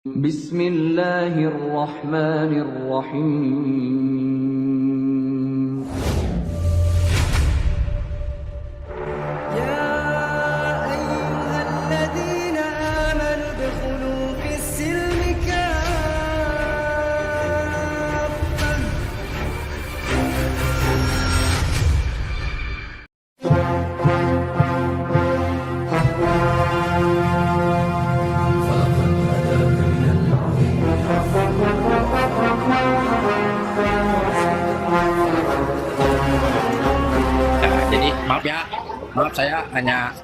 Bismillahirrahmanirrahim. يا أيها الذين آمنوا ادخلوا في السلم كافة. Jadi maaf saya hanya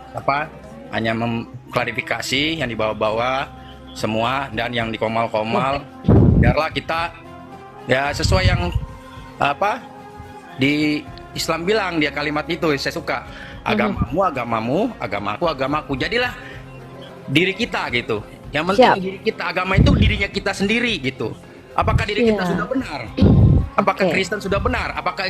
mengklarifikasi yang dibawa-bawa semua dan yang dikomal-komal, biarlah kita ya sesuai yang di Islam bilang, dia kalimat itu saya suka, agamamu agamamu, agamaku agamaku, jadilah diri kita gitu. Yang penting Siap. diri kita, agama itu dirinya kita sendiri gitu. Apakah diri kita Siap. sudah benar? Apakah Oke. Kristen sudah benar? Apakah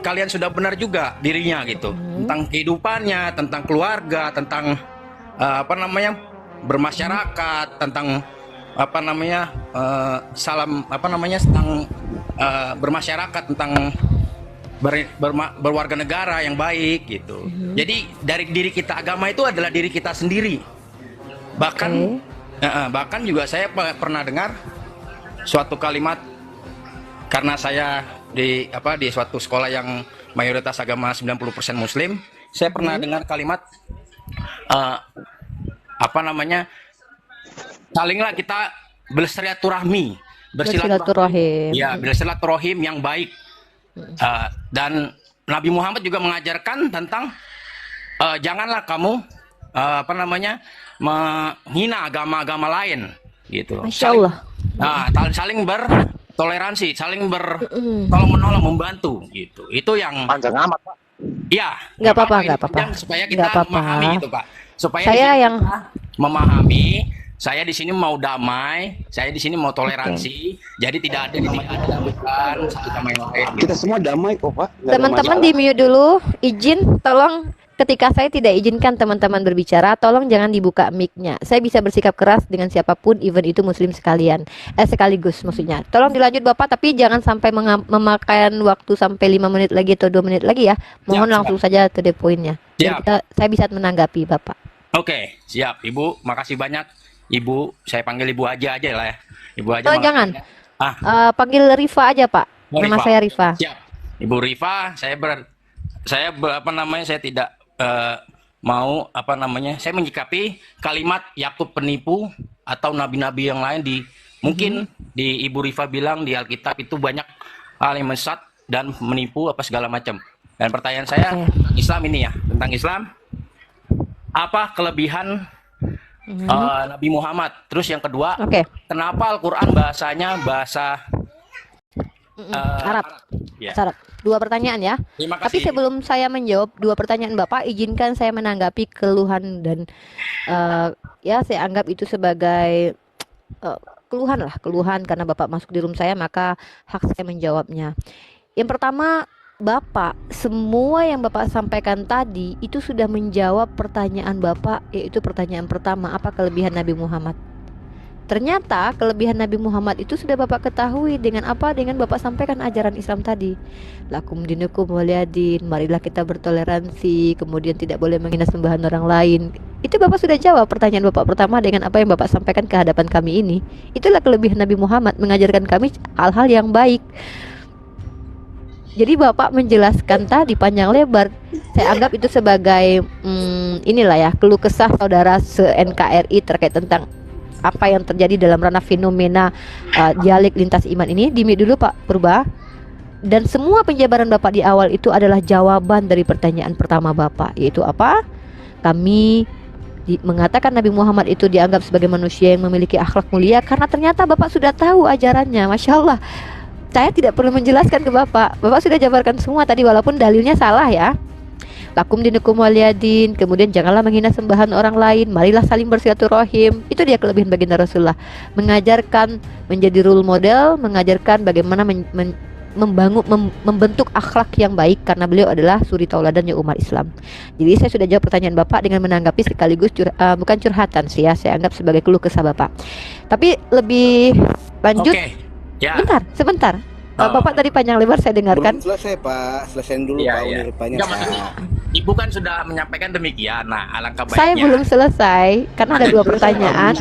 kalian sudah benar juga dirinya gitu? Tentang kehidupannya, tentang keluarga, tentang bermasyarakat, tentang tentang bermasyarakat, tentang berwarga negara yang baik gitu. Jadi dari diri kita, agama itu adalah diri kita sendiri. Bahkan juga saya pernah dengar suatu kalimat, karena saya di suatu sekolah yang mayoritas agama 90% muslim, saya pernah dengar kalimat salinglah kita bersilaturahmi, Bersilaturahim. ya, bersilaturahim yang baik. Dan Nabi Muhammad juga mengajarkan tentang janganlah kamu menghina agama-agama lain gitu. Masya Allah. Saling bertoleransi, saling bertolong menolong, membantu gitu. Itu yang Panjang amat, Pak. ya, Nggak apa-apa, ini nggak apa-apa. panjang supaya kita Nggak apa-apa. memahami gitu, Pak. Supaya Saya di sini yang- kita memahami, saya di sini mau damai, saya di sini mau toleransi. Jadi tidak ada yang menjatuhkan satu sama yang lain. Gitu. Kita semua damai kok, Pak. Nggak ada Teman-teman masalah. di mute dulu, izin tolong ketika saya tidak izinkan teman-teman berbicara, tolong jangan dibuka mic-nya. Saya bisa bersikap keras dengan siapapun, even itu muslim sekaligus maksudnya. Tolong dilanjut Bapak, tapi jangan sampai memakan waktu sampai 5 menit lagi atau 2 menit lagi ya. Mohon Siap, langsung saja to the point-nya. Siap. Biar saya bisa menanggapi Bapak. Oke, siap, Ibu. Makasih banyak, Ibu. Saya panggil Ibu aja lah ya. Ibu aja. Oh, makasih jangan. banyak. Panggil Rifa aja Pak. Oh, Nama Rifa. saya Rifa. Siap. Ibu Rifa, saya tidak mau saya menyikapi kalimat Yakub penipu atau nabi-nabi yang lain mungkin di Ibu Rifa bilang di Alkitab itu banyak hal yang mesat dan menipu apa segala macam. Dan pertanyaan saya Islam ini ya, tentang Islam, apa kelebihan Nabi Muhammad? Terus yang kedua, Oke. kenapa Al-Quran bahasanya bahasa Arab. Ya. Arab. 2 pertanyaan ya. Terima Tapi kasih. sebelum saya menjawab 2 pertanyaan Bapak, izinkan saya menanggapi keluhan dan ya saya anggap itu sebagai keluhan karena Bapak masuk di room saya, maka hak saya menjawabnya. Yang pertama, Bapak, semua yang Bapak sampaikan tadi itu sudah menjawab pertanyaan Bapak, yaitu pertanyaan pertama, apa kelebihan Nabi Muhammad? Ternyata kelebihan Nabi Muhammad itu sudah Bapak ketahui dengan apa? Dengan Bapak sampaikan ajaran Islam tadi. Lakum dinukum waliyadin, marilah kita bertoleransi, kemudian tidak boleh menghina sembahan orang lain. Itu Bapak sudah jawab pertanyaan Bapak pertama dengan apa yang Bapak sampaikan ke hadapan kami ini. Itulah kelebihan Nabi Muhammad, mengajarkan kami hal-hal yang baik. Jadi Bapak menjelaskan tadi panjang lebar. Saya anggap itu sebagai inilah ya, keluh kesah saudara se-NKRI terkait tentang apa yang terjadi dalam ranah fenomena dialek lintas iman ini. Dimit dulu Pak Purba. Dan semua penjabaran Bapak di awal itu adalah jawaban dari pertanyaan pertama Bapak, yaitu apa? Kami mengatakan Nabi Muhammad itu dianggap sebagai manusia yang memiliki akhlak mulia karena ternyata Bapak sudah tahu ajarannya. Masya Allah, saya tidak perlu menjelaskan ke Bapak. Bapak sudah jabarkan semua tadi, walaupun dalilnya salah ya. Lakum dinukum waliyadin, kemudian janganlah menghina sembahan orang lain, marilah saling bersilaturahim. Itu dia kelebihan baginda Rasulullah, mengajarkan, menjadi role model, mengajarkan bagaimana membentuk akhlak yang baik karena beliau adalah suri tauladannya umat Islam. Jadi saya sudah jawab pertanyaan Bapak dengan menanggapi sekaligus bukan curhatan sih ya, saya anggap sebagai keluh kesah Bapak. Tapi lebih lanjut. Oke. Ya. Sebentar. Oh. Bapak tadi panjang lebar saya dengarkan. Belum selesai Pak, selesaiin dulu Iya, Pak iya. Unirpanya Enggak, Pak. maksudnya Ibu kan sudah menyampaikan demikian. Nah, alangkah baiknya. Saya belum selesai karena ada dua pertanyaan.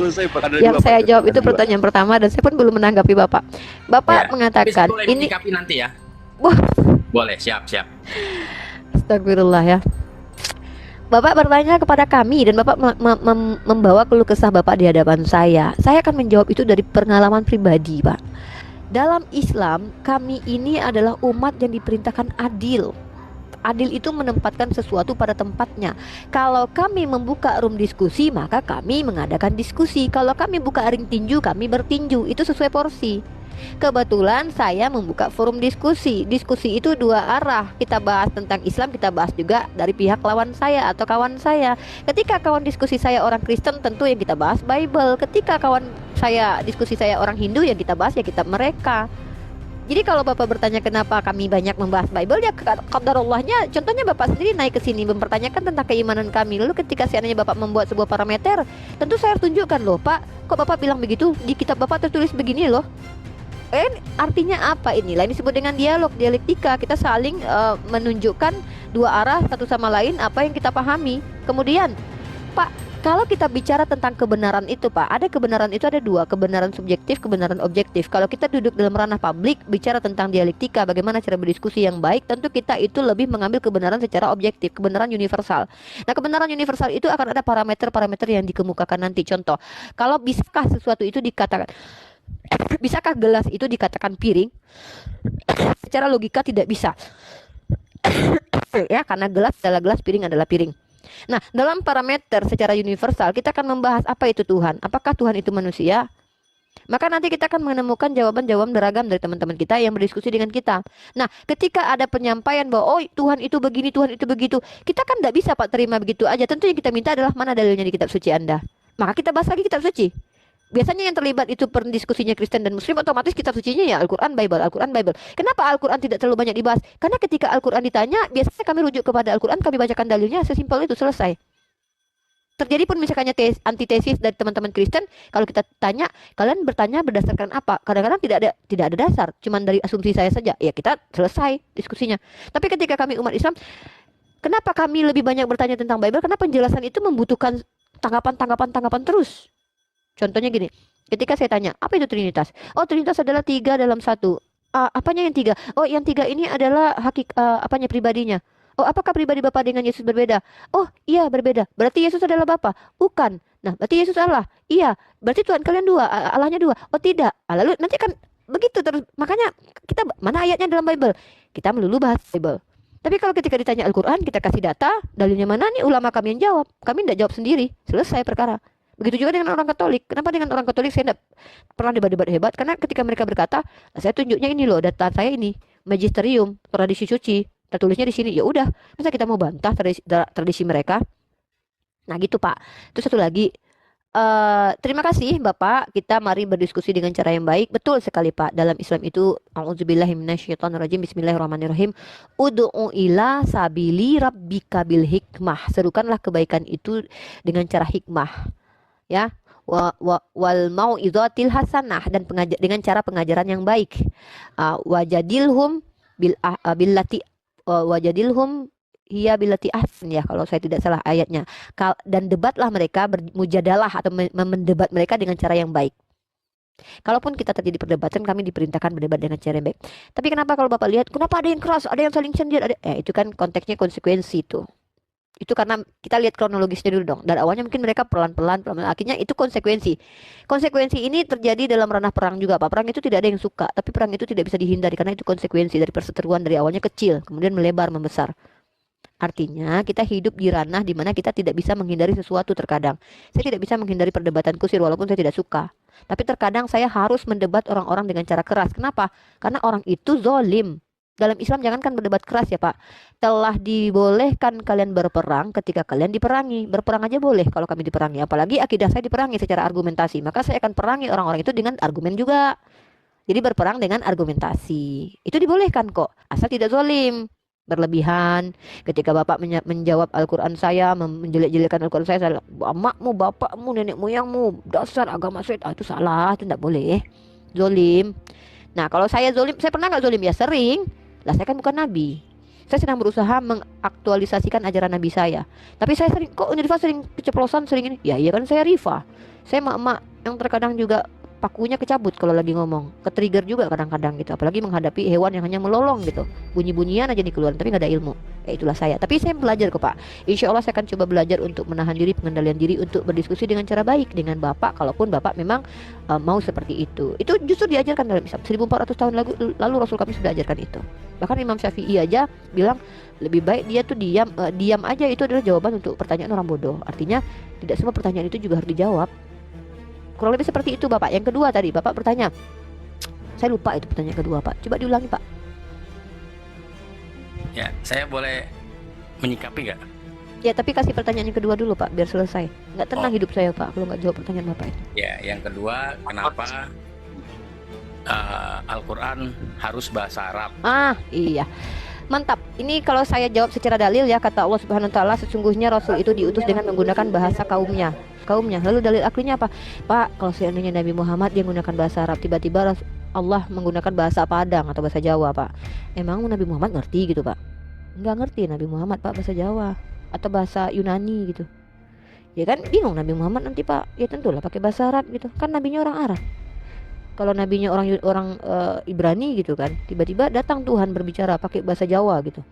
Yang saya jawab itu pertanyaan pertama dan saya pun belum menanggapi Bapak. Bapak Ya. mengatakan Boleh ini menyikapi nanti ya. Wah, Boleh, siap. astagfirullah ya. Bapak bertanya kepada kami dan Bapak membawa keluh kesah Bapak di hadapan saya. Saya akan menjawab itu dari pengalaman pribadi, Pak. Dalam Islam, kami ini adalah umat yang diperintahkan adil. Adil itu menempatkan sesuatu pada tempatnya. Kalau kami membuka room diskusi, maka kami mengadakan diskusi. Kalau kami buka ring tinju, kami bertinju. Itu sesuai porsi. Kebetulan saya membuka forum diskusi. Diskusi itu dua arah. Kita bahas tentang Islam, kita bahas juga dari pihak lawan saya atau kawan saya. Ketika kawan diskusi saya orang Kristen, tentu yang kita bahas Bible. Ketika kawan saya diskusi saya orang Hindu, yang kita bahas ya kitab mereka. Jadi kalau Bapak bertanya kenapa kami banyak membahas Bible, ya qadarallahnya, contohnya Bapak sendiri naik ke sini mempertanyakan tentang keimanan kami. Lalu ketika seandainya Bapak membuat sebuah parameter, tentu saya harus tunjukkan loh, Pak, kok Bapak bilang begitu? Di kitab Bapak tertulis begini loh. Artinya apa inilah ini disebut dengan dialog, dialektika. Kita saling menunjukkan dua arah satu sama lain apa yang kita pahami. Kemudian, Pak, kalau kita bicara tentang kebenaran itu, Pak, ada kebenaran itu ada dua, kebenaran subjektif, kebenaran objektif. Kalau kita duduk dalam ranah publik bicara tentang dialektika, bagaimana cara berdiskusi yang baik, tentu kita itu lebih mengambil kebenaran secara objektif, kebenaran universal. Nah, kebenaran universal itu akan ada parameter-parameter yang dikemukakan nanti. Contoh, kalau bisakah sesuatu itu dikatakan, bisakah gelas itu dikatakan piring? Secara logika tidak bisa. Ya, karena gelas adalah gelas, piring adalah piring. Nah, dalam parameter secara universal kita akan membahas apa itu Tuhan. Apakah Tuhan itu manusia? Maka nanti kita akan menemukan jawaban-jawaban beragam dari teman-teman kita yang berdiskusi dengan kita. Nah, ketika ada penyampaian bahwa oh Tuhan itu begini, Tuhan itu begitu, kita kan tidak bisa Pak terima begitu aja. Tentu yang kita minta adalah mana dalilnya di kitab suci Anda. Maka kita bahas lagi kitab suci. Biasanya yang terlibat itu perdiskusinya Kristen dan Muslim, otomatis kitab sucinya ya Al-Quran, Bible, Al-Quran, Bible. Kenapa Al-Quran tidak terlalu banyak dibahas? Karena ketika Al-Quran ditanya, biasanya kami rujuk kepada Al-Quran, kami bacakan dalilnya, sesimpel itu, selesai. Terjadi pun misalkannya antitesis dari teman-teman Kristen, kalau kita tanya, kalian bertanya berdasarkan apa? Kadang-kadang tidak ada dasar, cuman dari asumsi saya saja. Ya kita selesai diskusinya. Tapi ketika kami umat Islam, kenapa kami lebih banyak bertanya tentang Bible? Karena penjelasan itu membutuhkan tanggapan terus. Contohnya gini, ketika saya tanya, apa itu Trinitas? Oh, Trinitas adalah 3 dalam 1. Apanya yang 3? Oh, yang 3 ini adalah apanya pribadinya. Oh, apakah pribadi Bapa dengan Yesus berbeda? Oh, iya berbeda. Berarti Yesus adalah Bapa? Bukan. Nah, berarti Yesus Allah? Iya. Berarti Tuhan kalian 2, Allahnya 2. Oh, tidak. Lalu nanti kan begitu terus. Makanya kita mana ayatnya dalam Bible? Kita melulu bahas Bible. Tapi kalau ketika ditanya Al-Quran, kita kasih data, dalilnya mana nih? Ulama kami yang jawab. Kami tidak jawab sendiri. Selesai perkara. Begitu juga dengan orang Katolik. Kenapa dengan orang Katolik saya tidak pernah debat-debat hebat? Karena ketika mereka berkata, saya tunjuknya ini loh, data saya ini, magisterium, tradisi suci, tertulisnya di sini. Ya udah, masa kita mau bantah tradisi mereka? Nah gitu Pak. Terus satu lagi, terima kasih Bapak. Kita mari berdiskusi dengan cara yang baik. Betul sekali Pak. Dalam Islam itu, a'udzubillahi minasyaitonirrajim, bismillahirrahmanirrahim. Ud'u ila sabili rabbika bil hikmah. Serukanlah kebaikan itu dengan cara hikmah. Ya, wal mau'izatil hasanah, dan dengan cara pengajaran yang baik. Wajadilhum billati wajadilhum hiya billati ahsan, ya kalau saya tidak salah ayatnya. Dan debatlah mereka, bermujadalah atau mendebat mereka dengan cara yang baik. Kalaupun kita terjadi perdebatan, kami diperintahkan berdebat dengan cara yang baik. Tapi kenapa kalau Bapak lihat, kenapa ada yang keras, ada yang saling cendir, itu kan konteksnya konsekuensi itu. Itu karena kita lihat kronologisnya dulu dong. Dari awalnya mungkin mereka pelan-pelan, akhirnya itu konsekuensi. Konsekuensi ini terjadi dalam ranah perang juga Pak. Perang itu tidak ada yang suka, tapi perang itu tidak bisa dihindari karena itu konsekuensi dari perseteruan dari awalnya kecil, kemudian melebar, membesar. Artinya kita hidup di ranah di mana kita tidak bisa menghindari sesuatu terkadang. Saya tidak bisa menghindari perdebatan kusir walaupun saya tidak suka. Tapi terkadang saya harus mendebat orang-orang dengan cara keras. Kenapa? Karena orang itu zolim. Dalam Islam jangankan berdebat keras ya Pak. Telah dibolehkan kalian berperang ketika kalian diperangi. Berperang aja boleh kalau kami diperangi. Apalagi akidah saya diperangi secara argumentasi. Maka saya akan perangi orang-orang itu dengan argumen juga. Jadi berperang dengan argumentasi. Itu dibolehkan kok, asal tidak zalim, berlebihan. Ketika Bapak menjawab Al-Quran saya, menjelek-jelekan Al-Quran saya, emakmu, bapakmu, nenek moyangmu, dasar agama saya, itu salah, itu tidak boleh. Zolim. Nah, kalau saya zolim, saya pernah nggak zolim? Ya sering. Lah saya kan bukan nabi. Saya sedang berusaha mengaktualisasikan ajaran nabi saya. Tapi saya sering, kok Rifa sering keceplosan, sering ini. Ya iya kan saya Rifa. Saya emak-emak yang terkadang juga pakunya kecabut kalau lagi ngomong, ke-trigger juga kadang-kadang gitu, apalagi menghadapi hewan yang hanya melolong gitu, bunyi-bunyian aja dikeluarin tapi nggak ada ilmu. Ya itulah saya, tapi saya belajar kok Pak. Insya Allah saya akan coba belajar untuk menahan diri, pengendalian diri, untuk berdiskusi dengan cara baik dengan Bapak, kalaupun Bapak memang mau seperti itu. Itu justru diajarkan dalam Islam 1400 tahun lalu Rasul kami sudah ajarkan itu. Bahkan Imam Syafi'i aja bilang lebih baik dia tuh diam aja, itu adalah jawaban untuk pertanyaan orang bodoh. Artinya tidak semua pertanyaan itu juga harus dijawab. Kurang lebih seperti itu Bapak. Yang kedua tadi Bapak bertanya, saya lupa itu pertanyaan kedua Pak, coba diulangi Pak. Ya, saya boleh menyikapi nggak? Ya tapi kasih pertanyaan yang kedua dulu Pak, biar selesai. Nggak tenang hidup saya Pak kalau nggak jawab pertanyaan Bapak itu. Ya, yang kedua, kenapa Al-Quran harus bahasa Arab? Iya, mantap. Ini kalau saya jawab secara dalil ya, kata Allah Subhanahu wa taala, sesungguhnya Rasul itu diutus dengan menggunakan bahasa kaumnya. Lalu dalil aklinya apa? Pak, kalau seandainya Nabi Muhammad dia menggunakan bahasa Arab, tiba-tiba Allah menggunakan bahasa Padang atau bahasa Jawa, Pak. Emang Nabi Muhammad ngerti gitu, Pak? Nggak ngerti Nabi Muhammad, Pak, bahasa Jawa atau bahasa Yunani gitu. Ya kan bingung Nabi Muhammad nanti, Pak. Ya tentulah pakai bahasa Arab gitu. Kan nabinya orang Arab. Kalau nabinya orang Ibrani gitu kan, tiba-tiba datang Tuhan berbicara pakai bahasa Jawa gitu.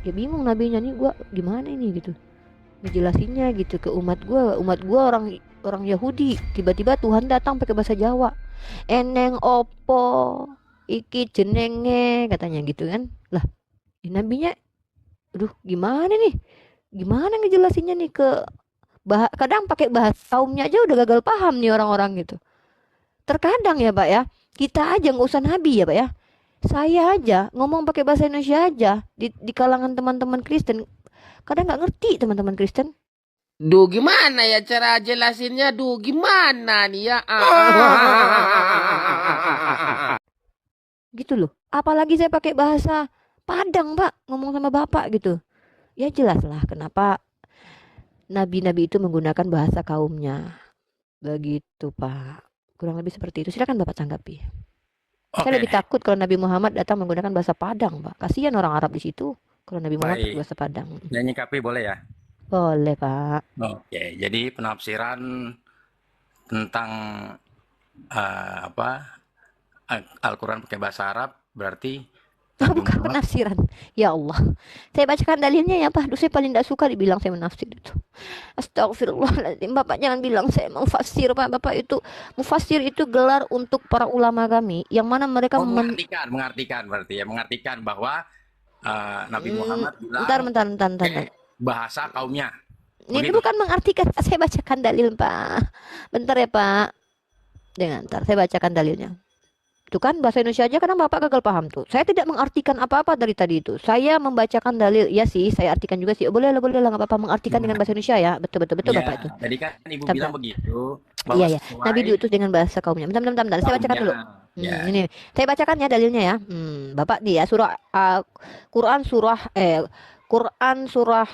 Ya bingung nabinya nih, gua gimana ini gitu ngejelasinnya gitu ke umat gua orang Yahudi, tiba-tiba Tuhan datang pakai bahasa Jawa. Eneng opo iki jenenge katanya gitu kan. Lah, nabinya aduh gimana ngejelasinnya nih kadang pakai bahasa kaumnya aja udah gagal paham nih orang-orang gitu. Terkadang ya Pak ya, kita aja nggak usah nabi ya Pak ya, saya aja ngomong pakai bahasa Indonesia aja di kalangan teman-teman Kristen kadang nggak ngerti teman-teman Kristen. Duh gimana ya cara jelasinnya? Duh gimana nih ya? Gitu loh. Apalagi saya pakai bahasa Padang Pak, ngomong sama Bapak gitu. Ya jelas lah kenapa nabi-nabi itu menggunakan bahasa kaumnya. Begitu Pak. Kurang lebih seperti itu. Silakan Bapak tanggapi. Saya lebih takut kalau Nabi Muhammad datang menggunakan bahasa Padang, Pak. Kasihan orang Arab di situ. Kalau Nabi Muhammad pakai bahasa Padang. Dan nyikapi boleh ya? Boleh, Pak. Oke, jadi penafsiran tentang Al-Quran pakai bahasa Arab berarti bukan penafsiran. Ya Allah. Saya bacakan dalilnya ya, Pak. Duh, saya paling tidak suka dibilang saya menafsir itu. Astagfirullahaladzim. Bapak jangan bilang saya mufasir, Pak. Bapak itu mufasir itu gelar untuk para ulama kami yang mana mereka mengartikan berarti ya, mengartikan bahwa Nabi Muhammad bilang bentar. bahasa kaumnya. Ini bukan mengartikan, saya bacakan dalil, Pak. Bentar ya, Pak. Ntar saya bacakan dalilnya. Itu kan bahasa Indonesia aja kadang Bapak gagal paham tuh. Saya tidak mengartikan apa-apa dari tadi itu. Saya membacakan dalil. Ya sih, saya artikan juga sih. Boleh lah nggak apa-apa mengartikan dengan bahasa Indonesia ya. Betul Ya, Bapak itu. tadi kan Ibu bilang begitu. Iya. Nabi diutus dengan bahasa kaumnya. Bentar. Saya bacakan dulu. Ini saya bacakan ya dalilnya ya. Bapak nih ya Quran surah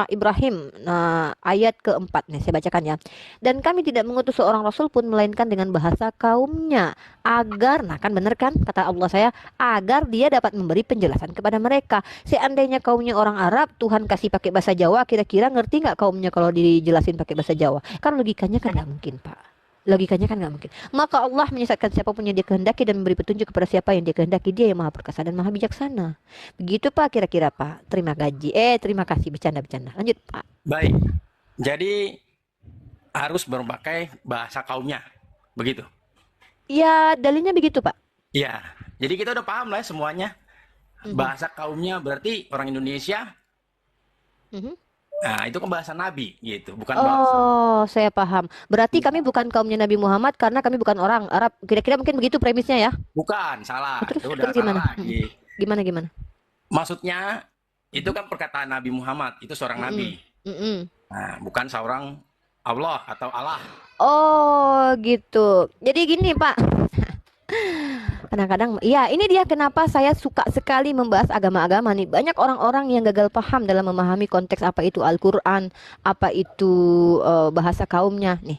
Ibrahim ayat keempat nih saya bacakan ya. Dan kami tidak mengutus seorang rasul pun melainkan dengan bahasa kaumnya agar, nah kan bener kan kata Allah saya, agar dia dapat memberi penjelasan kepada mereka. Seandainya kaumnya orang Arab, Tuhan kasih pakai bahasa Jawa, kira-kira ngerti nggak kaumnya kalau dijelasin pakai bahasa Jawa? Kan logikanya kan nggak mungkin Pak. Logikanya kan nggak mungkin. Maka Allah menyesatkan siapapun yang dia kehendaki dan memberi petunjuk kepada siapa yang dia kehendaki. Dia yang maha perkasa dan maha bijaksana. Begitu Pak kira-kira Pak. Terima kasih. Bercanda. Lanjut Pak. Baik. Jadi harus berpakai bahasa kaumnya. Begitu. Ya dalilnya begitu Pak. Iya. Jadi kita udah paham lah ya semuanya. Bahasa kaumnya berarti orang Indonesia. Nah, itu kan bahasa Nabi gitu, bukan bahasa. Oh, saya paham. Berarti kami bukan kaumnya Nabi Muhammad karena kami bukan orang Arab. Kira-kira mungkin begitu premisnya ya? Bukan, salah. Terus Itu udah gimana? salah lagi. Gimana? Maksudnya itu kan perkataan Nabi Muhammad, itu seorang nabi. Nah, bukan seorang Allah atau Allah. Oh, gitu. Jadi gini, Pak. Kadang-kadang, ya ini dia kenapa saya suka sekali membahas agama-agama nih. Banyak orang-orang yang gagal paham dalam memahami konteks apa itu Al-Quran, apa itu bahasa kaumnya nih.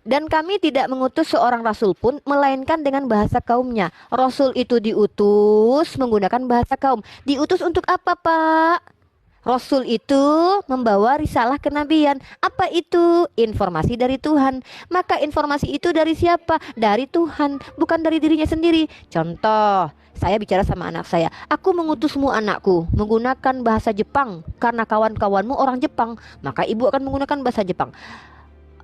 Dan kami tidak mengutus seorang rasul pun melainkan dengan bahasa kaumnya. Rasul itu diutus menggunakan bahasa kaum. Diutus untuk apa, Pak? Rasul itu membawa risalah kenabian. Apa itu? Informasi dari Tuhan. Maka informasi itu dari siapa? Dari Tuhan, bukan dari dirinya sendiri. Contoh, saya bicara sama anak saya. Aku mengutusmu anakku menggunakan bahasa Jepang karena kawan-kawanmu orang Jepang. Maka ibu akan menggunakan bahasa Jepang.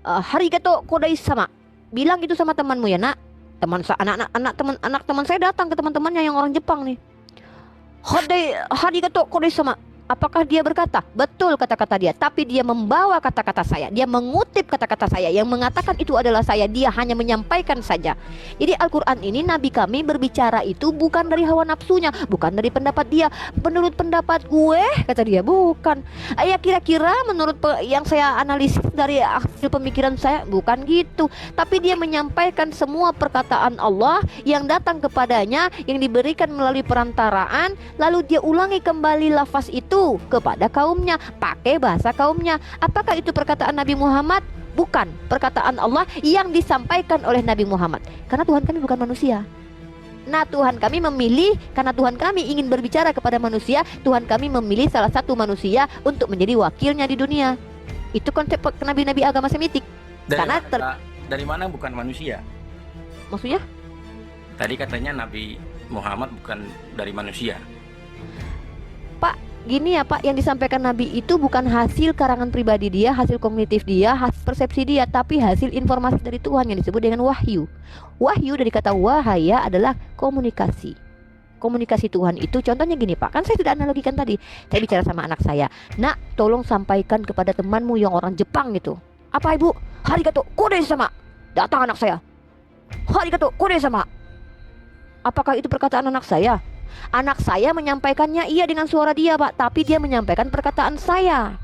Harigato kodai sama. Bilang itu sama temanmu ya, Nak. Anak teman saya datang ke teman-temannya yang orang Jepang nih. Harigato kodai sama. Apakah dia berkata? Betul kata-kata dia, tapi dia membawa kata-kata saya. Dia mengutip kata-kata saya yang mengatakan itu adalah saya. Dia hanya menyampaikan saja. Jadi Al-Quran ini Nabi kami berbicara itu bukan dari hawa nafsunya, bukan dari pendapat dia. Menurut pendapat gue, kata dia, bukan. Ya kira-kira menurut yang saya analisis dari hasil pemikiran saya, bukan gitu. Tapi dia menyampaikan semua perkataan Allah yang datang kepadanya, yang diberikan melalui perantaraan. Lalu dia ulangi kembali lafaz itu kepada kaumnya, pakai bahasa kaumnya. Apakah itu perkataan Nabi Muhammad? Bukan, perkataan Allah yang disampaikan oleh Nabi Muhammad. Karena Tuhan kami bukan manusia. Nah, Tuhan kami memilih, karena Tuhan kami ingin berbicara kepada manusia, Tuhan kami memilih salah satu manusia untuk menjadi wakilnya di dunia. Itu konsep nabi-nabi agama Semitik. Dari mana bukan manusia? Maksudnya? Tadi katanya Nabi Muhammad bukan dari manusia. Pak, gini ya Pak, yang disampaikan Nabi itu bukan hasil karangan pribadi dia, hasil kognitif dia, hasil persepsi dia, tapi hasil informasi dari Tuhan yang disebut dengan wahyu. Wahyu dari kata wahaya adalah komunikasi. Komunikasi Tuhan itu contohnya gini Pak, kan saya sudah analogikan tadi. Saya bicara sama anak saya, Nak, tolong sampaikan kepada temanmu yang orang Jepang gitu. Apa Ibu? Harigato kode sama. Datang anak saya. Harigato kode sama. Apakah itu perkataan anak saya? Anak saya menyampaikannya iya dengan suara dia Pak, tapi dia menyampaikan perkataan saya.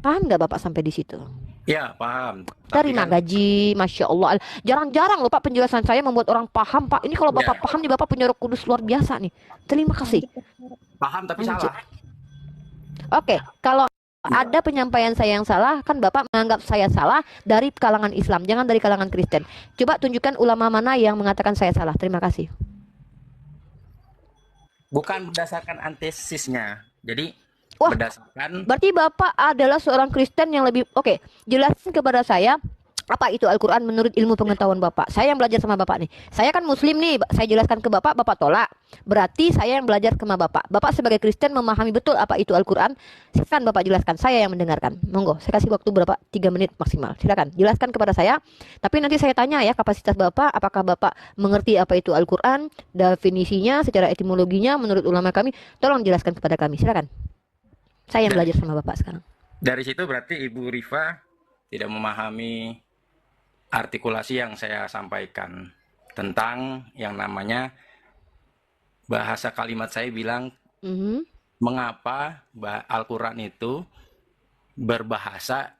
Paham nggak Bapak sampai di situ? Ya paham. Terima gaji, Masya Allah. Jarang-jarang loh Pak penjelasan saya membuat orang paham Pak. Ini kalau Bapak paham nih, Bapak punya Roh Kudus luar biasa nih. Terima kasih. Paham tapi salah. Oke, kalau ada penyampaian saya yang salah, kan Bapak menganggap saya salah dari kalangan Islam, jangan dari kalangan Kristen. Coba tunjukkan ulama mana yang mengatakan saya salah. Terima kasih. Bukan berdasarkan antesisnya. Jadi Wah, berdasarkan. berarti Bapak adalah seorang Kristen yang lebih oke. Jelasin kepada saya apa itu Al-Quran menurut ilmu pengetahuan Bapak. Saya yang belajar sama Bapak nih. Saya kan Muslim nih. Saya jelaskan ke Bapak, Bapak tolak. Berarti saya yang belajar sama Bapak. Bapak sebagai Kristen memahami betul apa itu Al-Quran. Silakan Bapak jelaskan. Saya yang mendengarkan. Monggo. Saya kasih waktu berapa? 3 menit maksimal. Silakan. Jelaskan kepada saya. Tapi nanti saya tanya ya kapasitas Bapak. Apakah Bapak mengerti apa itu Al-Quran? Definisinya, secara etimologinya menurut ulama kami. Tolong jelaskan kepada kami. Silakan. Saya yang belajar sama Bapak sekarang. Dari situ berarti Ibu Rifa tidak memahami artikulasi yang saya sampaikan tentang yang namanya bahasa kalimat. Saya bilang mengapa Al-Quran itu berbahasa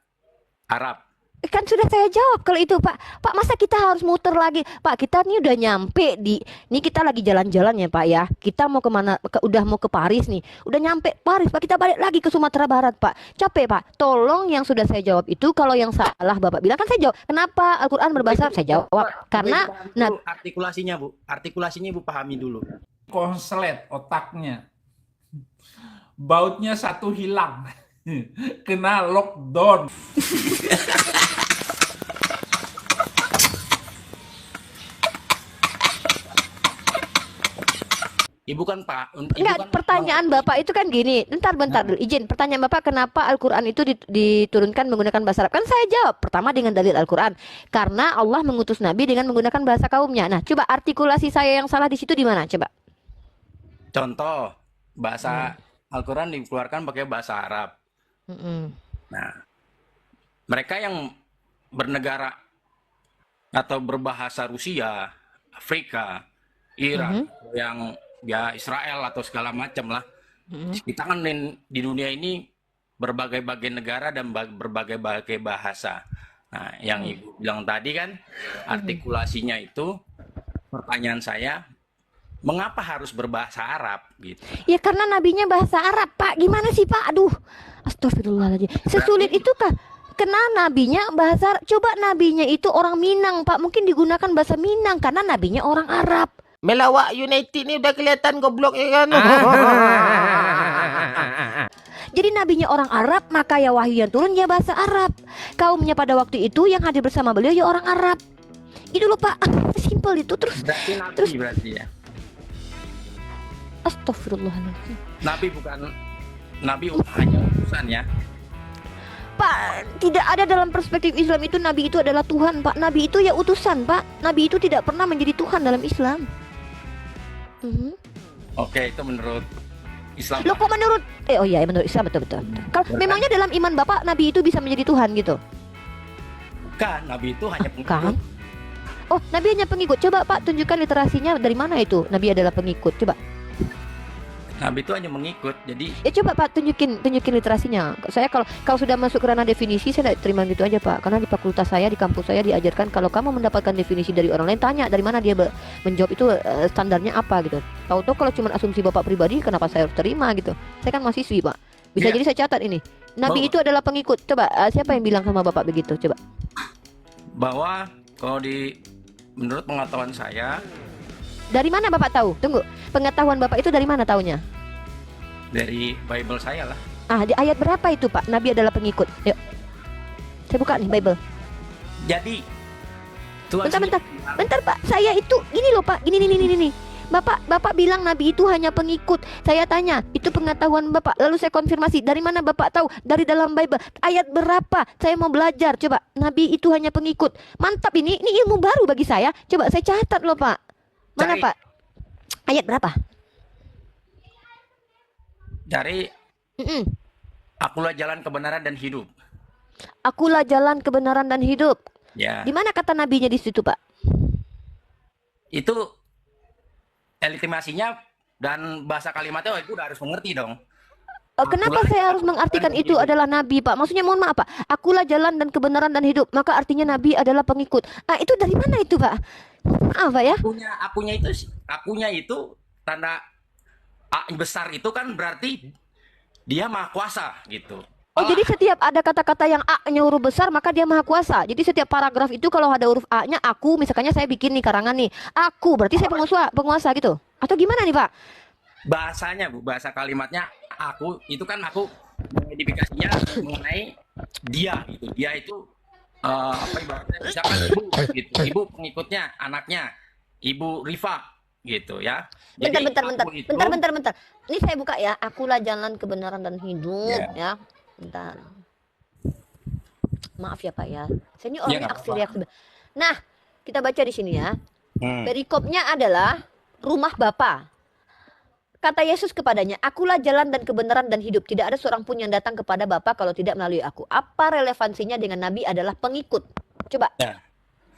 Arab. Kan sudah saya jawab kalau itu Pak. Pak, masa kita harus muter lagi? Pak, kita nih udah nyampe ini kita lagi jalan-jalan ya Pak ya. Kita mau kemana? Udah mau ke Paris nih. Udah nyampe Paris Pak, kita balik lagi ke Sumatera Barat Pak. Capek Pak. Tolong yang sudah saya jawab itu, kalau yang salah Bapak bilang, kan saya jawab. Kenapa Al-Quran berbahasa? Saya jawab. Karena artikulasinya Bu. Artikulasinya Ibu pahami dulu. Konslet otaknya. Bautnya satu hilang. Kena lockdown. Ibu kan Pak. enggak, pertanyaan Bapak itu kan gini. Bentar dulu, izin. Pertanyaan Bapak, kenapa Al-Quran itu diturunkan menggunakan bahasa Arab? Kan saya jawab. Pertama dengan dalil Al-Quran. Karena Allah mengutus Nabi dengan menggunakan bahasa kaumnya. Nah, coba artikulasi saya yang salah di situ di mana? Coba. Contoh, bahasa Al-Quran dikeluarkan pakai bahasa Arab. Nah, mereka yang bernegara atau berbahasa Rusia, Afrika, Iran, yang ya Israel atau segala macam lah. Kita kan di dunia ini berbagai-bagai negara dan berbagai-bagai bahasa. Nah, yang Ibu bilang tadi kan artikulasinya itu pertanyaan saya, mengapa harus berbahasa Arab gitu? Ya karena nabinya bahasa Arab, Pak. Gimana sih, Pak? Aduh, astagfirullahaladzim. Sesulit itu kah? Kena nabinya bahasa Arab. Coba nabinya itu orang Minang, Pak. Mungkin digunakan bahasa Minang karena nabinya orang Arab. Melawak United ni udah kelihatan goblok ya kan? Jadi nabinya orang Arab, maka ya wahyu yang turun ya bahasa Arab. Kaumnya pada waktu itu yang hadir bersama beliau ya orang Arab. Itu loh, Pak. Simpel itu terus. Berarti nabi Terus berarti ya. astagfirullahaladzim. Nabi hanya utusan ya. Pak, tidak ada dalam perspektif Islam itu nabi itu adalah Tuhan, Pak. Nabi itu ya utusan, Pak. Nabi itu tidak pernah menjadi Tuhan dalam Islam. Oke, itu menurut Islam. Loh kok menurut oh iya menurut Islam betul. Kalau memangnya dalam iman Bapak nabi itu bisa menjadi Tuhan gitu? Bukan, nabi itu hanya Kan? pengikut. Oh, nabi hanya pengikut. Coba Pak tunjukkan literasinya dari mana itu? Nabi adalah pengikut. Coba. Nabi itu hanya mengikut. Jadi Ya coba Pak tunjukin literasinya. Saya kalau sudah masuk ke ranah definisi saya tidak terima gitu aja Pak. Karena di fakultas saya di kampus saya diajarkan kalau kamu mendapatkan definisi dari orang lain tanya dari mana dia menjawab itu standarnya apa gitu. Tahu-tahu kalau cuma asumsi Bapak pribadi kenapa saya harus terima gitu. Saya kan mahasiswi Pak. Bisa Iya. jadi saya catat ini. Nabi itu adalah pengikut. Coba siapa yang bilang sama Bapak begitu? Coba. bahwa kalau menurut pengetahuan saya Dari mana Bapak tahu? Tunggu. Pengetahuan Bapak itu dari mana taunya? dari Bible saya lah. Di ayat berapa itu Pak? Nabi adalah pengikut. Yuk. Saya buka nih Bible. Jadi Tuhan Bentar Pak. Saya itu gini loh Pak. Gini. Bapak bilang Nabi itu hanya pengikut. Saya tanya, itu pengetahuan Bapak. Lalu saya konfirmasi, dari mana Bapak tahu? Dari dalam Bible. Ayat berapa? Saya mau belajar. Coba, Nabi itu hanya pengikut. Mantap ini ilmu baru bagi saya. Coba saya catat loh Pak. Mana Cari. Pak? Ayat berapa? dari Mm-mm. akulah jalan kebenaran dan hidup. Akulah jalan kebenaran dan hidup. Ya. Di mana kata nabinya di situ Pak? Itu legitimasinya dan bahasa kalimatnya itu udah harus mengerti dong. Kenapa saya harus mengartikan itu adalah nabi Pak? Maksudnya mohon maaf Pak. Akulah jalan dan kebenaran dan hidup. Maka artinya nabi adalah pengikut. Itu dari mana itu Pak? Maaf Pak ya. Akunya itu tanda A besar itu kan berarti dia maha kuasa gitu. Jadi setiap ada kata-kata yang A-nya huruf besar maka dia maha kuasa. Jadi setiap paragraf itu kalau ada huruf A-nya aku, misalkannya saya bikin nih karangan nih. Aku, berarti saya penguasa gitu. Atau gimana nih Pak? Bahasanya Bu, bahasa kalimatnya aku itu kan aku mengidentifikasinya mengenai dia gitu. Dia itu apa ibaratnya misalkan ibu gitu. Ibu pengikutnya, anaknya, Ibu Rifa gitu ya. Jadi Bentar. aku itu- Bentar. Ini saya buka ya. Akulah jalan kebenaran dan hidup ya. Bentar. Maaf ya Pak ya. Saya ini orangnya nggak aksi apa-apa. reaksi. Nah, kita baca di sini ya. Hmm. Perikopnya adalah rumah Bapa. Kata Yesus kepadanya, akulah jalan dan kebenaran dan hidup. Tidak ada seorang pun yang datang kepada Bapa kalau tidak melalui aku. Apa relevansinya dengan Nabi adalah pengikut? Coba, Ya.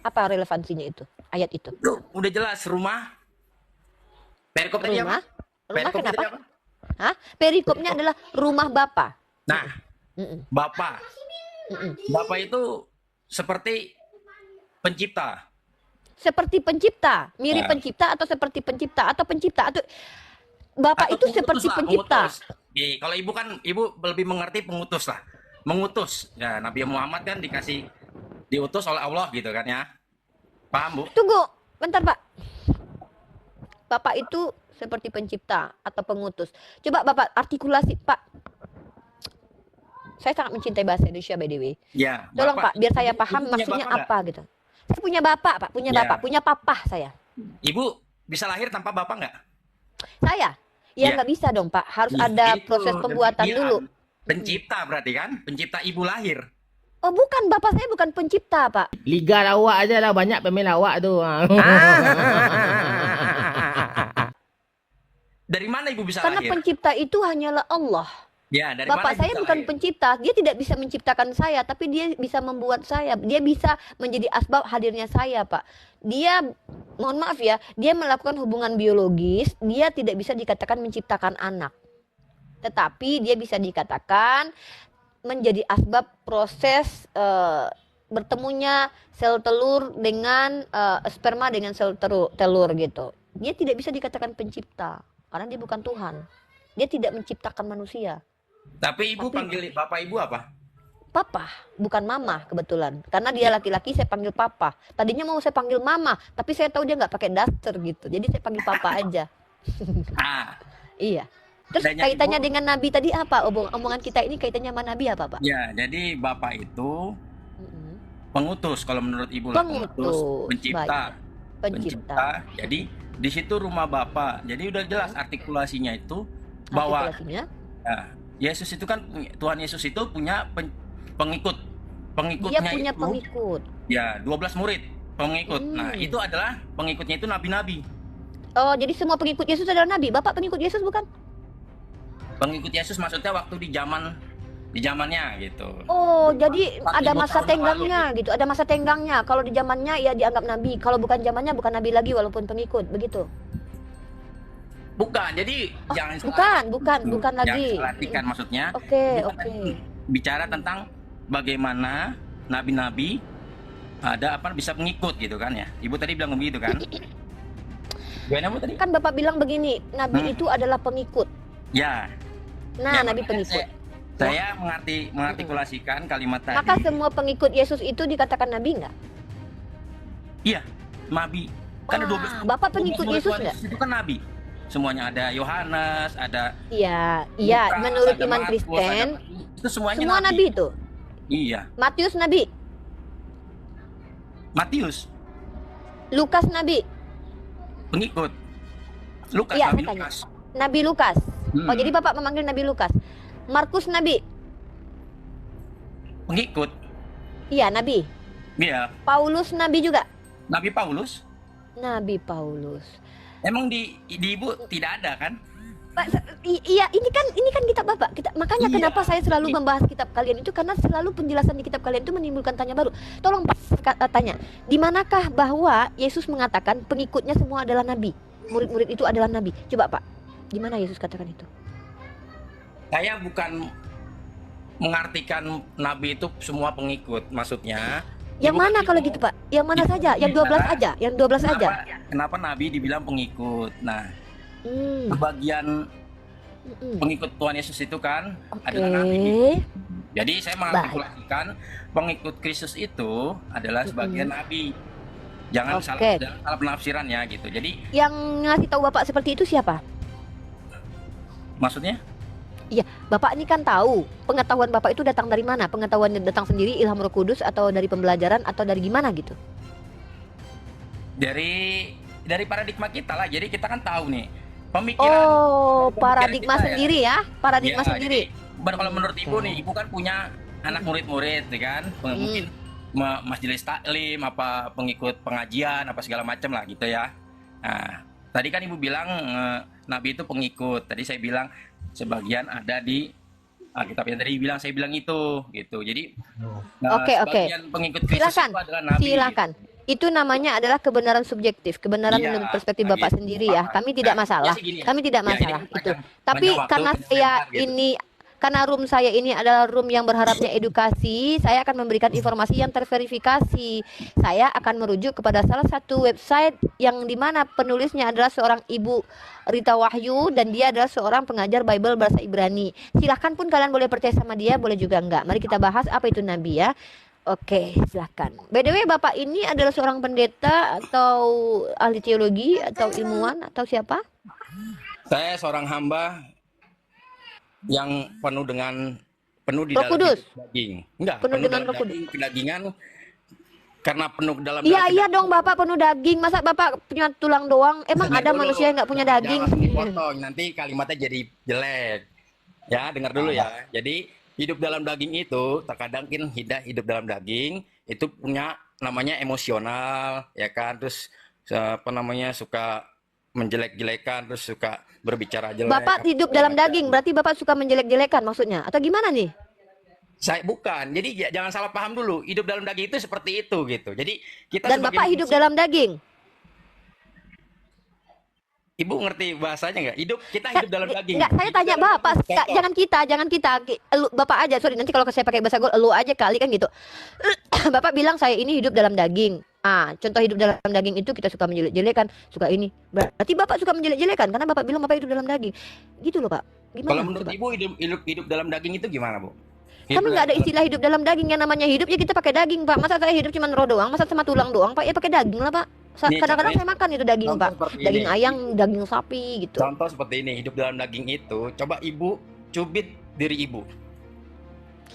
apa relevansinya itu? Ayat itu. Loh, udah jelas rumah. Perikop tadi Rumah? apa? Rumah Perikop tadi kenapa? apa? Hah? Perikopnya adalah rumah Bapa. Nah, Mm-mm. Bapak. Mm-mm. Bapak itu seperti pencipta. Seperti pencipta, mirip Ya. pencipta atau seperti pencipta atau pencipta atau Bapak Atau itu pengutus seperti lah, pencipta. pengutus. Kalau ibu kan ibu lebih mengerti pengutus lah. Mengutus. Ya, Nabi Muhammad kan diutus oleh Allah gitu kan ya. Paham, Bu? Tunggu, bentar Pak. Bapak itu seperti pencipta atau pengutus. Coba Bapak artikulasi, Pak. Saya sangat mencintai bahasa Indonesia by the way. Ya, Tolong Pak, biar saya Ibu paham punya maksudnya bapak apa gitu. Saya punya bapak, Pak, punya Ya. bapak, punya papa saya. nggak? Ibu bisa lahir tanpa bapak nggak? Saya? Ya Ya. nggak bisa dong Pak, harus Ih, ada itu proses pembuatan demikian. dulu. Pencipta berarti kan? Pencipta ibu lahir. Oh bukan, bapak saya bukan pencipta Pak. Liga lawak aja lah, banyak pemain lawak tu. Dari mana ibu bisa Karena lahir? pencipta itu hanyalah Allah. Ya, dari Bapak mana saya bisa bukan lahir? pencipta, dia tidak bisa menciptakan saya, tapi dia bisa membuat saya. Dia bisa menjadi asbab hadirnya saya, Pak. Dia, mohon maaf ya, dia melakukan hubungan biologis, dia tidak bisa dikatakan menciptakan anak. Tetapi dia bisa dikatakan menjadi asbab proses bertemunya sel telur dengan sperma dengan sel telur gitu. Dia tidak bisa dikatakan pencipta karena dia bukan Tuhan. Dia tidak menciptakan manusia. Tapi ibu panggil bapak ibu apa? Papa, bukan mama kebetulan. Karena dia laki-laki, saya panggil papa. Tadinya mau saya panggil mama, tapi saya tahu dia nggak pakai daster gitu. Jadi saya panggil papa aja. Ah, Iya. Terus Adanya kaitannya ibu- dengan Nabi tadi apa? Omongan kita ini kaitannya sama Nabi apa, Pak? ya, jadi bapak itu Mm-mm. pengutus kalau menurut ibu lah, Pengutus, pencipta. Pencipta. Jadi di situ rumah bapak. Jadi udah jelas artikulasinya itu bahwa Artikulasinya. ya, Yesus itu kan Tuhan Yesus itu punya pengikut. Dia Pengikutnya punya itu pengikut. ya 12 murid pengikut. Nah, Hmm. itu adalah pengikutnya itu nabi-nabi. Oh, jadi semua pengikut Yesus adalah Nabi. Bapak pengikut Yesus bukan? Pengikut Yesus maksudnya waktu di zamannya gitu. Oh, jadi 4.000 ada masa tahun yang tenggangnya gitu. Ada masa tenggangnya. Kalau di zamannya ya dianggap Nabi. Kalau bukan zamannya bukan Nabi lagi walaupun pengikut, begitu. Bukan, jadi jangan Bukan lagi. Jangan artikan maksudnya. Oke, Kita oke. bicara tentang bagaimana nabi-nabi ada apa bisa mengikut gitu kan ya. Ibu tadi bilang begitu kan? Gimana Bu tadi? Kan Bapak bilang begini, Nabi itu adalah pengikut. Ya. Nah, Ya, Nabi makanya pengikut. Saya mengartikulasikan kalimat tadi. Maka semua pengikut Yesus itu dikatakan Nabi nggak? Iya, nabi. Karena Wah, 12 Bapak pengikut 12 Yesus Tuhan nggak? Itu kan nabi. Semuanya ada Yohanes, ada Iya, Lukas, menurut ada iman Markus, Kristen, itu semuanya semua Nabi itu. Iya. Matius Nabi, Matius Lukas Nabi, pengikut. Lukas, Iya, Nabi saya tanya. Lukas. Nabi Lukas. Hmm. Oh, jadi Bapak memanggil Nabi Lukas. Markus Nabi, Pengikut. iya Nabi. Iya, Paulus Nabi juga. Nabi Paulus. Nabi Paulus. Emang di Ibu tidak ada kan? Iya, ini kan kitab Bapak. Makanya Iya. kenapa saya selalu membahas kitab kalian itu karena selalu penjelasan di kitab kalian itu menimbulkan tanya baru. Tolong Pak tanya, di manakah bahwa Yesus mengatakan pengikutnya semua adalah nabi? Murid-murid itu adalah nabi. Coba Pak, di mana Yesus katakan itu? Saya bukan mengartikan nabi itu semua pengikut, maksudnya. Yang Ibu mana kan kalau Ibu- gitu Pak? Yang mana Ibu saja? Yang 12 bicara, aja? Yang 12 aja? Kenapa nabi dibilang pengikut? Nah, Hmm. sebagian Mm-mm. pengikut Tuhan Yesus itu kan Oke. adalah nabi. Jadi saya mengartikulasikan pengikut Kristus itu adalah sebagian nabi. Jangan Oke. salah penafsiran ya gitu. Jadi Yang ngasih tahu Bapak seperti itu siapa? maksudnya Iya, Bapak ini kan tahu pengetahuan Bapak itu datang dari mana? Pengetahuannya datang sendiri ilham Roh Kudus atau dari pembelajaran atau dari gimana gitu? dari paradigma kita lah. Jadi kita kan tahu nih pemikiran. Oh, pemikiran paradigma kita ya. sendiri ya? Paradigma Ya, sendiri. jadi, kalau menurut Ibu nih, Ibu kan punya anak murid-murid, ya kan? Mungkin majelis taklim, apa pengikut pengajian, apa segala macam lah gitu ya. Nah, tadi kan Ibu bilang Nabi itu pengikut. Tadi saya bilang sebagian ada di Alkitab yang tadi bilang, saya bilang itu gitu. Jadi Oke. sebagian pengikut Kristus Silakan. itu adalah Nabi. Silakan. Itu namanya adalah kebenaran subjektif, kebenaran Iya, menurut perspektif nah Bapak gitu. sendiri ya. Kami tidak Nah, masalah. ya sih gini ya. Kami tidak Ya, ini masalah kan itu. panjang- Tapi panjang waktu, karena panjang saya sebentar, gitu. ini karena room saya ini adalah room yang berharapnya edukasi, saya akan memberikan informasi yang terverifikasi. Saya akan merujuk kepada salah satu website yang dimana penulisnya adalah seorang Ibu Rita Wahyu dan dia adalah seorang pengajar Bible bahasa Ibrani. Silahkan pun kalian boleh percaya sama dia, boleh juga enggak. Mari kita bahas apa itu Nabi ya. Oke, silahkan. By the way, Bapak ini adalah seorang pendeta atau ahli teologi atau ilmuwan atau siapa? Saya seorang hamba yang penuh di Roh dalam Kudus? daging. Enggak, Penuh dengan dalam Roh Kudus. daging, kedagingan karena penuh dalam Iya daging. iya dong Bapak penuh daging. Masa Bapak punya tulang doang? Emang Dengar ada dulu. manusia yang nggak punya daging? Jangan dipotong, nanti kalimatnya jadi jelek. Ya, dengar dulu ya. Jadi hidup dalam daging itu terkadang kan hidup dalam daging itu punya namanya emosional, ya kan? Terus apa namanya suka menjelek-jelekan, terus suka berbicara jelek. Bapak hidup dalam daging, berarti Bapak suka menjelek-jelekan maksudnya? Atau gimana nih? Saya bukan. Jadi jangan salah paham dulu. Hidup dalam daging itu seperti itu gitu. Jadi kita Dan sebagai Bapak hidup manusia- dalam daging? Ibu ngerti bahasanya nggak? Kita hidup dalam daging. Enggak, saya Hidup tanya dalam Bapak, daging. Contoh. jangan kita, Bapak aja. Sorry, nanti kalau saya pakai bahasa gaul, elu aja kali kan gitu. Bapak bilang saya ini hidup dalam daging. Contoh hidup dalam daging itu kita suka menjelek-jelekan, suka ini. Berarti Bapak suka menjelek-jelekan karena Bapak bilang Bapak hidup dalam daging. Gitu loh, Pak. Gimana? Kalau menurut coba? Ibu hidup dalam daging itu gimana, Bu? Kami nggak ada istilah hidup dalam daging. Yang namanya hidup ya kita pakai daging, Pak. Masa saya hidup cuma roh doang, masa sama tulang doang, Pak? Ya pakai daging lah, Pak. Nih, Kadang-kadang contohnya- saya makan itu daging, contoh Pak. seperti Daging ini. ayam, daging sapi gitu. Contoh seperti ini, hidup dalam daging itu, coba Ibu cubit diri Ibu.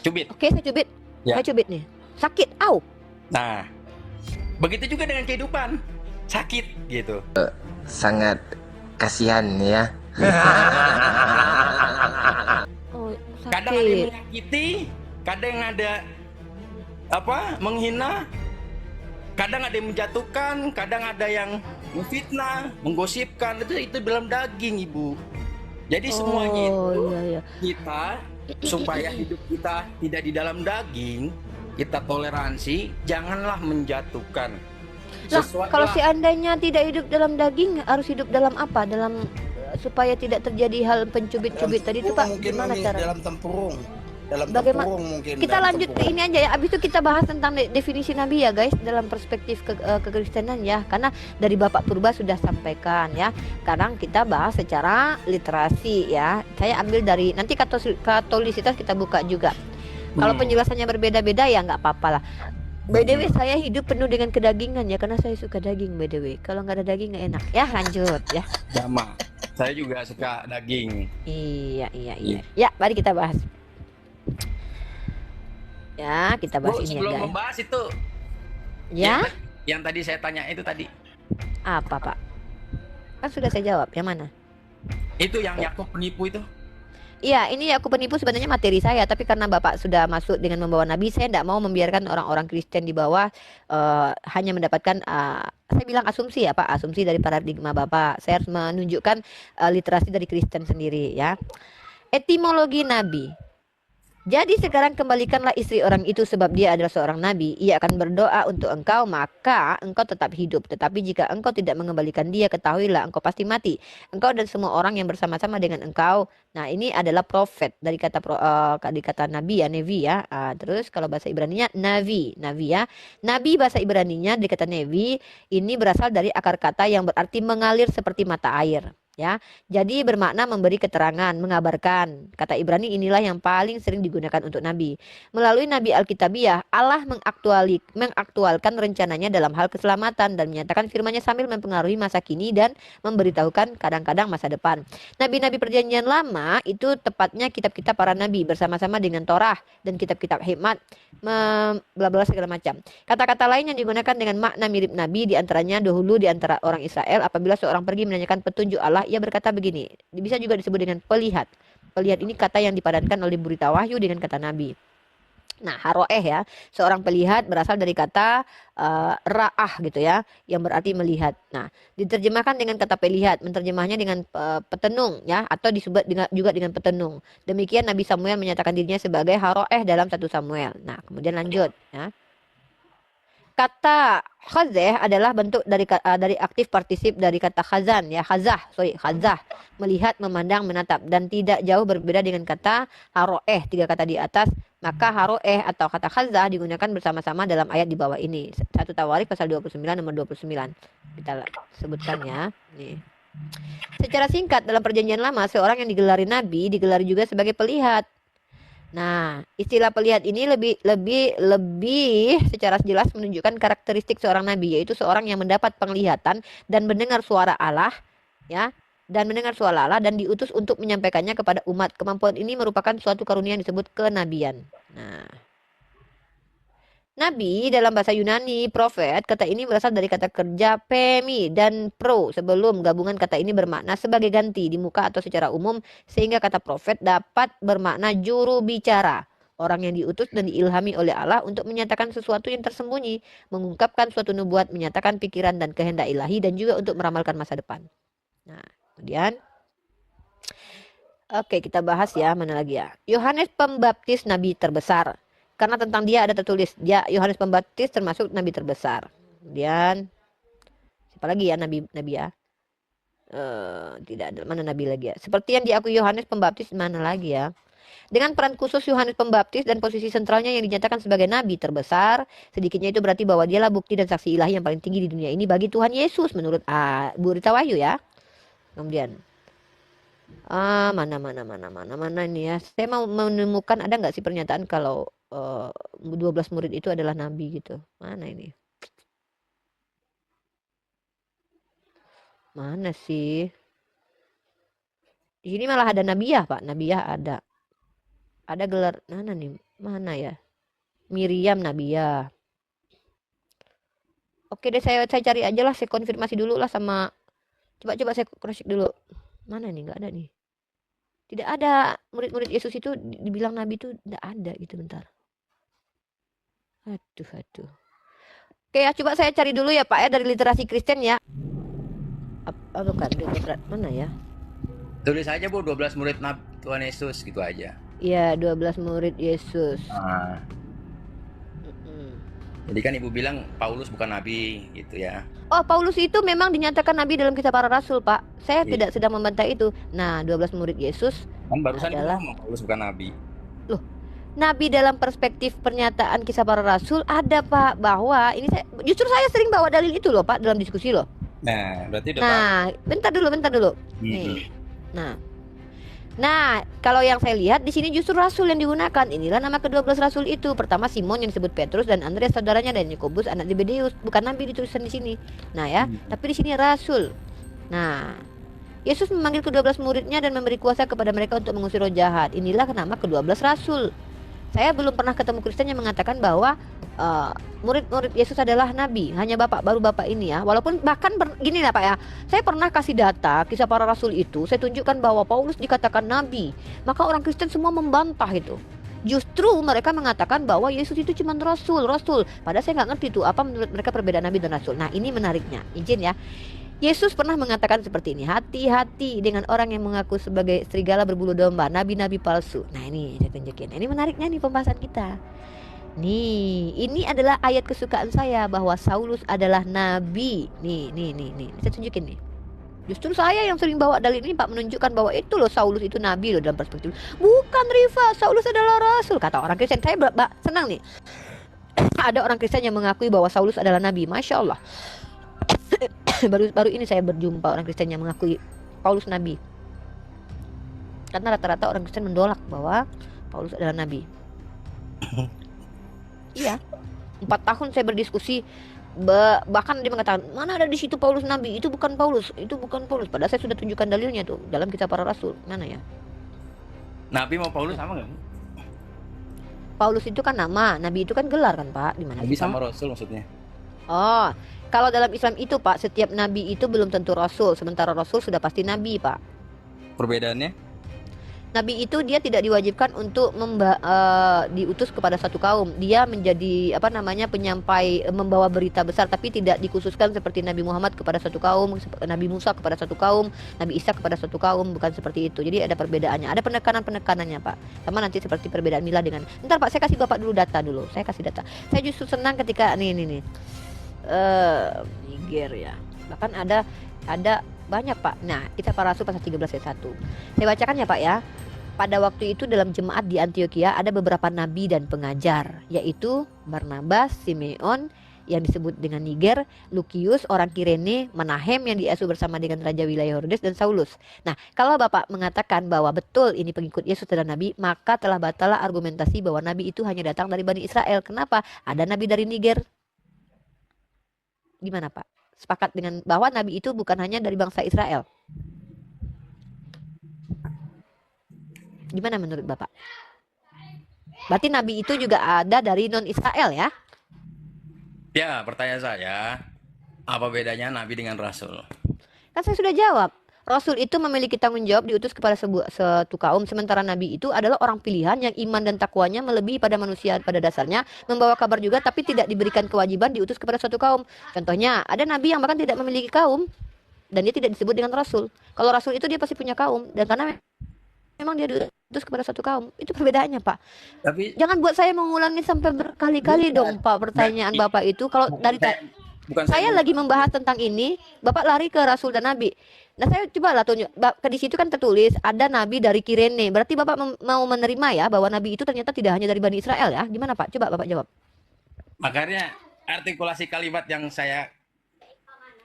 Cubit. Oke, saya cubit. Ya. Saya cubit nih. Sakit, au. Nah, begitu juga dengan kehidupan. Sakit gitu. Sangat kasihan ya. Oh, Kadang ada yang sakit. menyakiti, kadang ada menghina, kadang ada yang menjatuhkan, kadang ada yang memfitnah, menggosipkan. Itu dalam daging, Ibu. Jadi semuanya itu Oh, iya. kita supaya hidup kita tidak di dalam daging, kita toleransi, janganlah menjatuhkan. Lah, kalau Sesuailah. seandainya tidak hidup dalam daging, harus hidup dalam apa? Supaya tidak terjadi hal pencubit-cubit tadi itu, Pak. Mungkin Gimana Mami, cara? dalam tempurung. Dalam Bagaimana? tempurung mungkin. Kita dalam lanjut tempurung. ini aja ya. Abis itu kita bahas tentang definisi Nabi ya, guys, dalam perspektif kekristenan ya. Karena dari Bapak Purba sudah sampaikan ya. Sekarang kita bahas secara literasi ya. Saya ambil dari nanti katolisitas kita buka juga. Kalau penjelasannya berbeda-beda ya nggak apa-apa lah. By the way, saya hidup penuh dengan kedagingan ya, karena saya suka daging by the way. Kalau nggak ada daging nggak enak. Ya lanjut ya. Sama. Saya juga suka daging. Iya. Ya, mari kita bahas. Ya, kita bahas Bu, ini sebelum aja. membahas itu, Ya, yang tadi saya tanya itu tadi, apa Pak? Kan sudah saya jawab. Yang mana? itu yang Yakub penipu itu. Iya, ini aku penipu sebenarnya materi saya, tapi karena Bapak sudah masuk dengan membawa Nabi, saya tidak mau membiarkan orang-orang Kristen di bawah hanya mendapatkan, saya bilang asumsi ya Pak, asumsi dari paradigma Bapak. Saya harus menunjukkan literasi dari Kristen sendiri ya. Etimologi Nabi. Jadi sekarang kembalikanlah istri orang itu sebab dia adalah seorang nabi. Ia akan berdoa untuk engkau, maka engkau tetap hidup. Tetapi jika engkau tidak mengembalikan dia, ketahuilah engkau pasti mati. Engkau dan semua orang yang bersama-sama dengan engkau. Nah, ini adalah profet dari kata nabi ya, nevi ya. Terus kalau bahasa Ibraninya navi ya. Nabi bahasa Ibraninya dari kata nevi ini berasal dari akar kata yang berarti mengalir seperti mata air. Ya, jadi bermakna memberi keterangan, mengabarkan. Kata Ibrani inilah yang paling sering digunakan untuk Nabi. Melalui Nabi Alkitabiah, Allah mengaktualkan rencananya dalam hal keselamatan dan menyatakan firman-Nya sambil mempengaruhi masa kini dan memberitahukan kadang-kadang masa depan. Nabi-nabi perjanjian lama itu tepatnya kitab-kitab para nabi bersama-sama dengan Torah dan kitab-kitab hikmat, bla bla segala macam. Kata-kata lain yang digunakan dengan makna mirip Nabi diantaranya dahulu di antara orang Israel apabila seorang pergi menanyakan petunjuk Allah, ia berkata begini, bisa juga disebut dengan pelihat. Pelihat ini kata yang dipadankan oleh berita wahyu dengan kata Nabi. Nah, haroeh ya, seorang pelihat berasal dari kata ra'ah gitu ya, yang berarti melihat. Nah, diterjemahkan dengan kata pelihat, menterjemahnya dengan petenung ya, atau disebut juga dengan petenung. Demikian Nabi Samuel menyatakan dirinya sebagai haroeh dalam 1 Samuel. Nah, kemudian lanjut ya. Kata khazah adalah bentuk dari aktif partisip dari kata khazan ya, khazah, melihat, memandang, menatap, dan tidak jauh berbeda dengan kata haroeh, 3 kata di atas. Maka haroeh atau kata khazah digunakan bersama-sama dalam ayat di bawah ini. 1 Tawarikh pasal 29 nomor 29. Kita sebutkan ya. Nih. Secara singkat dalam perjanjian lama, seorang yang digelari nabi digelari juga sebagai pelihat. Nah, istilah pelihat ini lebih secara jelas menunjukkan karakteristik seorang nabi, yaitu seorang yang mendapat penglihatan dan mendengar suara Allah, ya, dan diutus untuk menyampaikannya kepada umat. Kemampuan ini merupakan suatu karunia yang disebut kenabian. Nah, nabi dalam bahasa Yunani, profet, kata ini berasal dari kata kerja pemi dan pro. Sebelum gabungan kata ini bermakna sebagai ganti di muka atau secara umum, sehingga kata profet dapat bermakna juru bicara. Orang yang diutus dan diilhami oleh Allah untuk menyatakan sesuatu yang tersembunyi, mengungkapkan suatu nubuat, menyatakan pikiran dan kehendak ilahi, dan juga untuk meramalkan masa depan. Nah, kemudian oke, kita bahas ya, mana lagi ya. Yohanes Pembaptis nabi terbesar. Karena tentang dia ada tertulis, dia Yohanes Pembaptis termasuk nabi terbesar. Kemudian siapa lagi ya nabi ya? Tidak ada, mana nabi lagi ya? Seperti yang diakui Yohanes Pembaptis, mana lagi ya? Dengan peran khusus Yohanes Pembaptis dan posisi sentralnya yang dinyatakan sebagai nabi terbesar, sedikitnya itu berarti bahwa dialah bukti dan saksi ilahi yang paling tinggi di dunia ini bagi Tuhan Yesus menurut Bu Rita Wahyu ya. Kemudian mana ini ya? Saya mau menemukan ada nggak sih pernyataan kalau 12 murid itu adalah nabi gitu. Mana ini? Mana sih? Di sini malah ada Nabiyah, Pak. Nabiyah ada. Ada gelar mana nih? Mana ya? Miriam Nabiyah. Oke deh, saya cari aja lah, saya konfirmasi dulu lah sama, coba saya cross check dulu. Mana nih? Nggak ada nih. Tidak ada murid-murid Yesus itu dibilang nabi itu tidak ada gitu, bentar. Aduh. Oke ya, coba saya cari dulu ya Pak ya dari literasi Kristen ya. Bukan, mana ya? Tulis aja Bu 12 murid Tuhan Yesus gitu aja. Iya, 12 murid Yesus. Jadi kan Ibu bilang Paulus bukan nabi gitu ya. Oh, Paulus itu memang dinyatakan nabi dalam Kisah Para Rasul, Pak. Saya tidak sedang membantah itu. Nah, 12 murid Yesus kan barusan adalah Paulus bukan nabi. Loh, nabi dalam perspektif pernyataan Kisah Para Rasul ada, Pak, bahwa ini justru saya sering bawa dalil itu loh, Pak, dalam diskusi loh. Nah, berarti udah bentar dulu. Nih. Nah, kalau yang saya lihat di sini justru rasul yang digunakan. Inilah nama ke-12 rasul itu. Pertama Simon yang disebut Petrus dan Andreas saudaranya dan Yakobus anak Zebedeus. Bukan nabi dituliskan di sini. Nah ya, tapi di sini rasul. Nah, Yesus memanggil ke-12 muridnya dan memberi kuasa kepada mereka untuk mengusir roh jahat. Inilah nama ke-12 rasul. Saya belum pernah ketemu Kristen yang mengatakan bahwa murid-murid Yesus adalah nabi. Hanya baru bapak ini ya. Walaupun bahkan gini lah Pak ya, saya pernah kasih data Kisah Para Rasul itu. Saya tunjukkan bahwa Paulus dikatakan nabi. Maka orang Kristen semua membantah itu. Justru mereka mengatakan bahwa Yesus itu cuma rasul. Padahal saya nggak ngerti tuh apa menurut mereka perbedaan nabi dan rasul. Nah, ini menariknya. Izin ya. Yesus pernah mengatakan seperti ini, hati-hati dengan orang yang mengaku sebagai serigala berbulu domba, nabi-nabi palsu. Nah, ini saya tunjukin. Ini menariknya nih pembahasan kita. Nih, ini adalah ayat kesukaan saya bahwa Saulus adalah nabi. Nih. Saya tunjukin nih. Justru saya yang sering bawa dalil ini Pak, menunjukkan bahwa itu loh Saulus itu nabi loh dalam perspektif. Bukan Rifa, Saulus adalah rasul. Kata orang Kristen, saya senang nih. Ada orang Kristen yang mengakui bahwa Saulus adalah nabi. Masya Allah. baru ini saya berjumpa orang Kristen yang mengakui Paulus nabi. Karena rata-rata orang Kristen menolak bahwa Paulus adalah nabi. Iya, 4 tahun saya berdiskusi, bahkan dia mengatakan mana ada di situ Paulus nabi, itu bukan Paulus. Padahal saya sudah tunjukkan dalilnya tuh dalam Kisah Para Rasul. Mana ya? Nabi mau Paulus sama nggak? Paulus itu kan nama, nabi itu kan gelar kan Pak? Di mana? Nabi sama rasul maksudnya? Oh, kalau dalam Islam itu Pak, setiap nabi itu belum tentu rasul, sementara rasul sudah pasti nabi Pak. Perbedaannya? Nabi itu dia tidak diwajibkan untuk diutus kepada satu kaum. Dia menjadi penyampai, membawa berita besar, tapi tidak dikhususkan seperti Nabi Muhammad kepada satu kaum, Nabi Musa kepada satu kaum, Nabi Isa kepada satu kaum, bukan seperti itu. Jadi ada perbedaannya, ada penekanannya Pak. Sama nanti seperti perbedaan milah dengan. Bentar Pak, saya kasih Bapak dulu data dulu. Saya kasih data. Saya justru senang ketika nih. Niger ya. Bahkan ada banyak Pak. Nah, Kisah Para Rasul pasal 13 ayat 1. Saya bacakan ya Pak ya. Pada waktu itu dalam jemaat di Antioquia ada beberapa nabi dan pengajar, yaitu Barnabas, Simeon yang disebut dengan Niger, Lukius orang Kirene, Menahem yang diasuh bersama dengan Raja wilayah Herodes, dan Saulus. Nah, kalau Bapak mengatakan bahwa betul ini pengikut Yesus adalah nabi, maka telah batal argumentasi bahwa nabi itu hanya datang dari Bani Israel. Kenapa? Ada nabi dari Niger. Gimana Pak? Sepakat dengan bahwa nabi itu bukan hanya dari bangsa Israel? Gimana menurut Bapak? Berarti nabi itu juga ada dari non-Israel ya? Ya, pertanyaan saya, apa bedanya nabi dengan rasul? Kan saya sudah jawab. Rasul itu memiliki tanggung jawab diutus kepada satu kaum, sementara nabi itu adalah orang pilihan yang iman dan takwanya melebihi pada manusia pada dasarnya, membawa kabar juga tapi tidak diberikan kewajiban diutus kepada suatu kaum. Contohnya, ada nabi yang bahkan tidak memiliki kaum dan dia tidak disebut dengan rasul. Kalau rasul itu dia pasti punya kaum, dan karena memang dia diutus kepada satu kaum. Itu perbedaannya Pak. Tapi jangan buat saya mengulangi sampai berkali-kali dong Pak pertanyaan Bapak itu. Kalau dari bukan Saya mau- lagi membahas tentang ini, Bapak lari ke Rasul dan Nabi. Nah, saya coba lah tunjuk. Di situ kan tertulis ada Nabi dari Kirene. Berarti Bapak mau menerima ya bahwa Nabi itu ternyata tidak hanya dari Bani Israel ya? Gimana Pak? Coba Bapak jawab. Makanya artikulasi kalimat yang saya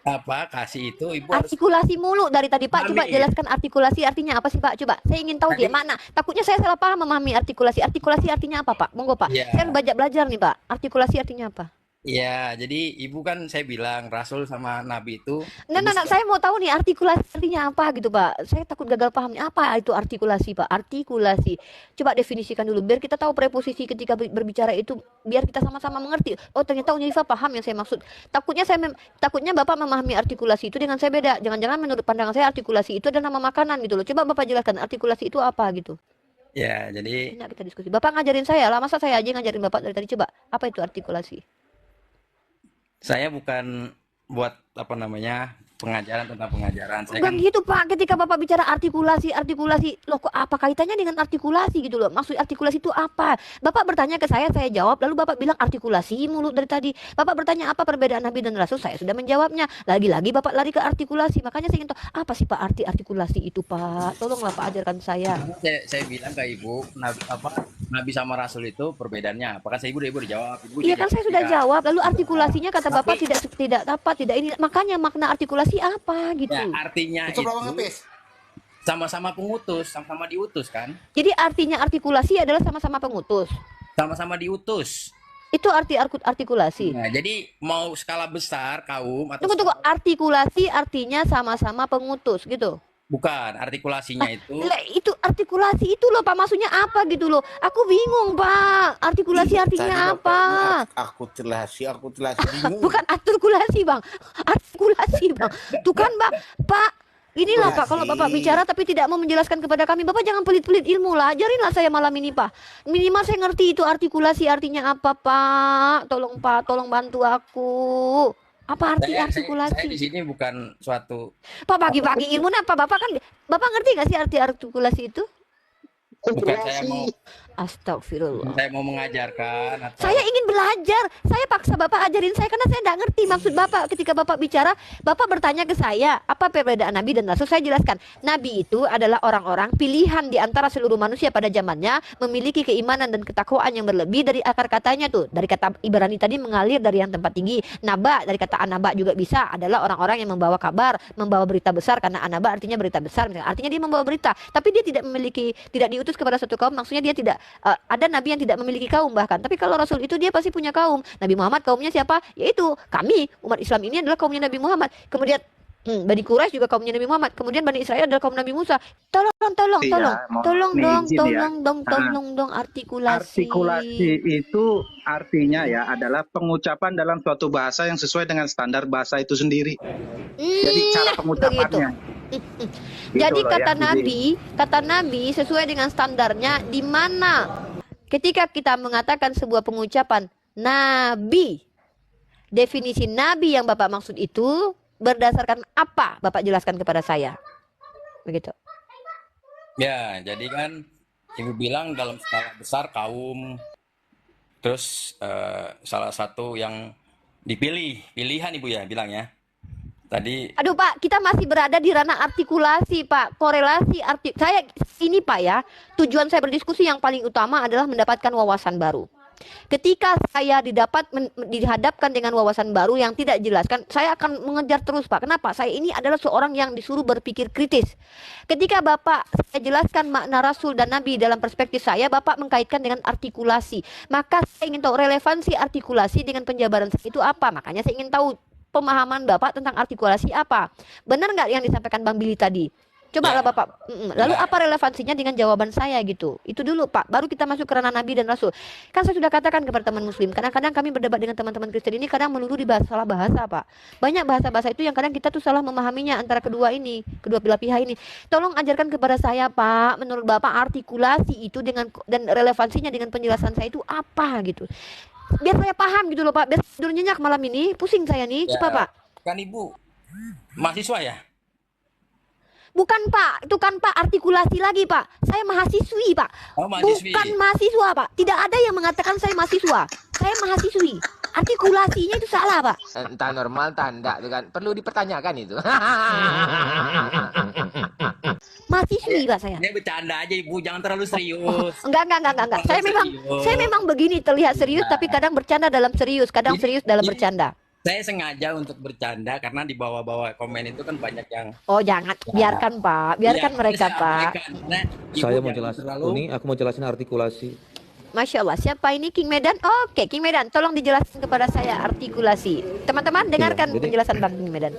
kasih itu ibu harus Artikulasi mulu dari tadi Pak. Coba pahami. jelaskan artikulasi artinya apa sih Pak? Coba. Saya ingin tahu Tadi- gimana. Takutnya saya salah paham memahami artikulasi. Artikulasi artinya apa Pak? Monggo Pak. Iya. Saya banyak belajar nih Pak. Artikulasi artinya apa? Ya, jadi ibu kan saya bilang Rasul sama Nabi itu Nah, saya mau tahu nih artikulasi artinya apa gitu Pak. Saya takut gagal pahamnya. Apa itu artikulasi Pak? Artikulasi. Coba definisikan dulu biar kita tahu preposisi ketika berbicara itu, biar kita sama-sama mengerti. Oh, ternyata Unifa paham yang saya maksud. Takutnya Bapak memahami artikulasi itu dengan saya beda. Jangan-jangan menurut pandangan saya artikulasi itu adalah nama makanan gitu loh. Coba Bapak jelaskan artikulasi itu apa gitu. ya, jadi Enak kita diskusi. Bapak ngajarin saya lah, masa saya aja ngajarin Bapak dari tadi. Coba, apa itu artikulasi? saya bukan buat pengajaran tentang pengajaran. Saya kan Bukan gitu Pak, ketika Bapak bicara artikulasi, loh kok apa kaitannya dengan artikulasi gitu loh? Maksud artikulasi itu apa? Bapak bertanya ke saya jawab, lalu Bapak bilang artikulasi mulut dari tadi. Bapak bertanya apa perbedaan Nabi dan Rasul, saya sudah menjawabnya. Lagi-lagi Bapak lari ke artikulasi, makanya saya ingin tahu apa sih Pak arti artikulasi itu Pak? Tolonglah Pak ajarkan saya. saya bilang ke ibu Nabi sama Rasul itu perbedaannya. Apakah saya ibu udah jawab? Ibu Iya kan saya sudah jawab, lalu artikulasinya kata Bapak Tapi- tidak ini. Makanya makna artikulasi apa gitu. Ya, artinya itu sama-sama pengutus, sama-sama diutus kan? Jadi artinya artikulasi adalah sama-sama pengutus. Sama-sama diutus. Itu artikulasi. Nah, jadi mau skala besar kaum atau Tunggu, artikulasi artinya sama-sama pengutus gitu. bukan artikulasinya itu Lah, itu artikulasi itu loh Pak, maksudnya apa gitu loh. Aku bingung Pak, artikulasi artinya apa? Artikulasi Bukan artikulasi Bang, artikulasi Bang. Tuh kan Pak, inilah Pak, kalau Bapak bicara tapi tidak mau menjelaskan kepada kami, Bapak jangan pelit-pelit ilmu lah. Ajarinlah saya malam ini Pak. Minimal saya ngerti itu artikulasi artinya apa Pak. Tolong Pak, tolong bantu aku. Apa arti saya artikulasi? di sini bukan suatu Pak bagi-bagi ilmu apa? Bapak ngerti nggak sih arti artikulasi itu? bukan Astagfirullah. saya mau mengajarkan atau Saya ingin belajar. Saya paksa Bapak ajarin saya karena saya tidak ngerti maksud Bapak. Ketika Bapak bicara, Bapak bertanya ke saya, apa perbedaan Nabi dan Rasul? Saya jelaskan. Nabi itu adalah orang-orang pilihan di antara seluruh manusia pada zamannya, memiliki keimanan dan ketakwaan yang berlebih dari akar katanya tuh. Dari kata Ibrani tadi mengalir dari yang tempat tinggi. Naba dari kata anaba juga bisa adalah orang-orang yang membawa kabar, membawa berita besar karena anaba artinya berita besar. Artinya dia membawa berita, tapi dia tidak diutus kepada satu kaum. Maksudnya dia tidak ada nabi yang tidak memiliki kaum bahkan. Tapi kalau Rasul itu dia pasti punya kaum. Nabi Muhammad kaumnya siapa? Yaitu kami umat Islam ini adalah kaumnya Nabi Muhammad. Kemudian Bani Quraisy juga kaumnya Nabi Muhammad. Kemudian Bani Israel adalah kaum Nabi Musa. Tolong dong artikulasi. Artikulasi itu artinya ya adalah pengucapan dalam suatu bahasa yang sesuai dengan standar bahasa itu sendiri. Jadi cara pengucapannya. Jadi Gitu loh kata ya, kata Nabi sesuai dengan standarnya di mana ketika kita mengatakan sebuah pengucapan Nabi, definisi Nabi yang Bapak maksud itu berdasarkan apa? Bapak jelaskan kepada saya. Begitu. ya, jadi kan ibu bilang dalam skala besar kaum terus salah satu yang pilihan ibu ya bilang ya. Tadi Aduh Pak, kita masih berada di ranah artikulasi Pak, korelasi saya ini Pak ya, tujuan saya berdiskusi yang paling utama adalah mendapatkan wawasan baru. Ketika saya dihadapkan dengan wawasan baru yang tidak jelaskan, saya akan mengejar terus Pak. Kenapa? Saya ini adalah seorang yang disuruh berpikir kritis. Ketika Bapak saya jelaskan makna Rasul dan Nabi dalam perspektif saya, Bapak mengkaitkan dengan artikulasi. Maka saya ingin tahu relevansi artikulasi dengan penjabaran saya itu apa. Makanya saya ingin tahu pemahaman Bapak tentang artikulasi apa. Benar nggak yang disampaikan Bang Billy tadi? Coba lah Bapak. Lalu apa relevansinya dengan jawaban saya gitu? Itu dulu Pak. Baru kita masuk ke ranah Nabi dan Rasul. Kan saya sudah katakan kepada teman Muslim. Kadang-kadang kami berdebat dengan teman-teman Kristen ini kadang melulu di salah bahasa Pak. Banyak bahasa-bahasa itu yang kadang kita tuh salah memahaminya antara kedua belah pihak ini. Tolong ajarkan kepada saya Pak. Menurut Bapak artikulasi itu dan relevansinya dengan penjelasan saya itu apa gitu? Biar saya paham gitu loh Pak. Biar tidur nyenyak malam ini. Pusing saya nih. Coba Pak. kan ibu mahasiswa ya? Bukan Pak, itu kan Pak artikulasi lagi Pak. Saya mahasiswi Pak. Oh, mahasiswi. Bukan mahasiswa Pak. Tidak ada yang mengatakan saya mahasiswa. Saya mahasiswi. Artikulasinya itu salah Pak. Entah normal, entah enggak, tuh kan. Perlu dipertanyakan itu. Mahasiswi Pak saya. Ini bercanda aja Ibu, jangan terlalu serius. Enggak. Saya memang begini terlihat serius tapi kadang bercanda dalam serius, kadang serius dalam bercanda. Saya sengaja untuk bercanda karena di bawah-bawah komen itu kan banyak yang Oh, jangan. Biarkan Pak. Biarkan Iya, mereka saya Pak. abaikan. Karena Ibu Saya mau jangan jelasin, terlalu- ini aku mau jelasin artikulasi. Masya Allah, siapa ini King Medan? Oke, King Medan, tolong dijelaskan kepada saya artikulasi. Teman-teman dengarkan jadi- penjelasan Bang King Medan.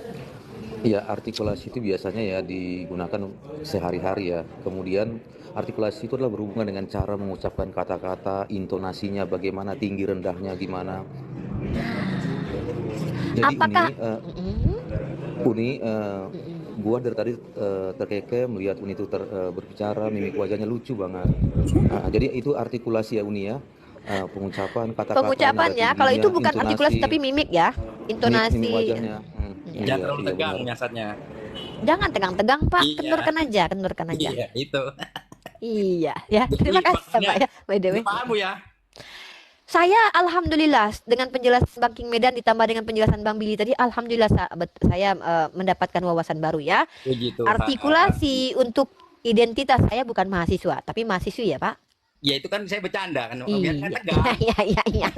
Iya, artikulasi itu biasanya ya digunakan sehari-hari ya. Kemudian artikulasi itu adalah berhubungan dengan cara mengucapkan kata-kata, intonasinya bagaimana, tinggi rendahnya gimana. Jadi Apakah Uni, gua dari tadi terkeke melihat Uni itu berbicara, mimik wajahnya lucu banget. Jadi itu artikulasi ya Uni ya. Pengucapan kata-kata. pengucapan ya, kalau itu bukan artikulasi tapi mimik ya, intonasi. Mimik wajahnya. Jangan terlalu iya, tegang benar. nyasatnya. Jangan tegang-tegang Pak, Iya. kendurkan aja. Iya, itu. Iya, ya. Terima kasih ya, Pak ya. By the way. Paham Bu ya? Saya alhamdulillah dengan penjelasan Bang King Medan ditambah dengan penjelasan Bang Billy tadi, alhamdulillah saya mendapatkan wawasan baru ya. Puji Tuhan. Artikulasi untuk identitas saya bukan mahasiswa, tapi mahasiswi ya, Pak. Ya itu kan saya bercanda kan, biar nggak tegang. Iya.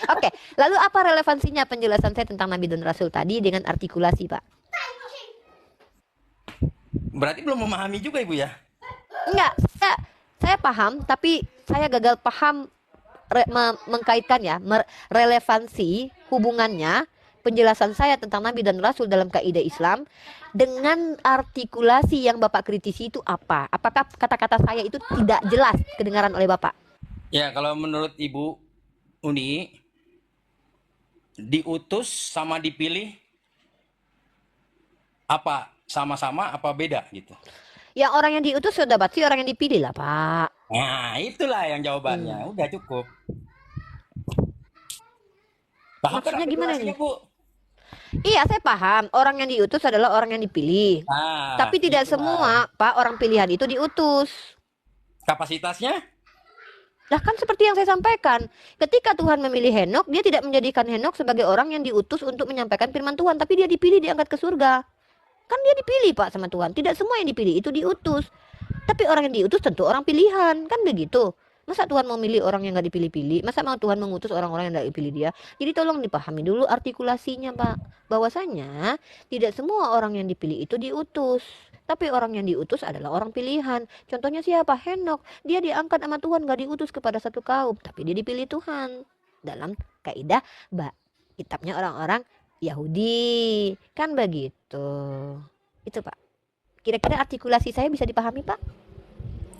Oke, lalu apa relevansinya penjelasan saya tentang Nabi dan Rasul tadi dengan artikulasi, Pak? Berarti belum memahami juga Ibu ya? Enggak, saya paham, tapi saya gagal paham mengkaitkan ya, relevansi hubungannya penjelasan saya tentang Nabi dan Rasul dalam kaidah Islam dengan artikulasi yang Bapak kritisi itu apa? Apakah kata-kata saya itu tidak jelas kedengaran oleh Bapak? Ya kalau menurut Ibu Uni, diutus sama dipilih apa? Sama-sama apa beda gitu? Ya orang yang diutus sudah pasti orang yang dipilih lah, Pak. Nah itulah yang jawabannya, udah cukup. Paham kan Maksudnya gimana artikulasinya, nih? Bu? Iya, saya paham. Orang yang diutus adalah orang yang dipilih. Nah, Tapi tidak itulah. semua, Pak, orang pilihan itu diutus. Kapasitasnya? Nah kan seperti yang saya sampaikan, ketika Tuhan memilih Henok, dia tidak menjadikan Henok sebagai orang yang diutus untuk menyampaikan firman Tuhan, tapi dia dipilih diangkat ke surga. Kan dia dipilih Pak sama Tuhan, tidak semua yang dipilih itu diutus. Tapi orang yang diutus tentu orang pilihan, kan begitu. Masa Tuhan mau milih orang yang nggak dipilih-pilih? Masa mau Tuhan mengutus orang-orang yang nggak dipilih dia? Jadi tolong dipahami dulu artikulasinya Pak. Bahwasanya tidak semua orang yang dipilih itu diutus. Tapi orang yang diutus adalah orang pilihan. Contohnya siapa? Henok. Dia diangkat sama Tuhan, nggak diutus kepada satu kaum. Tapi dia dipilih Tuhan. Dalam kaidah kitabnya orang-orang Yahudi. Kan begitu. Itu Pak. Kira-kira artikulasi saya bisa dipahami Pak?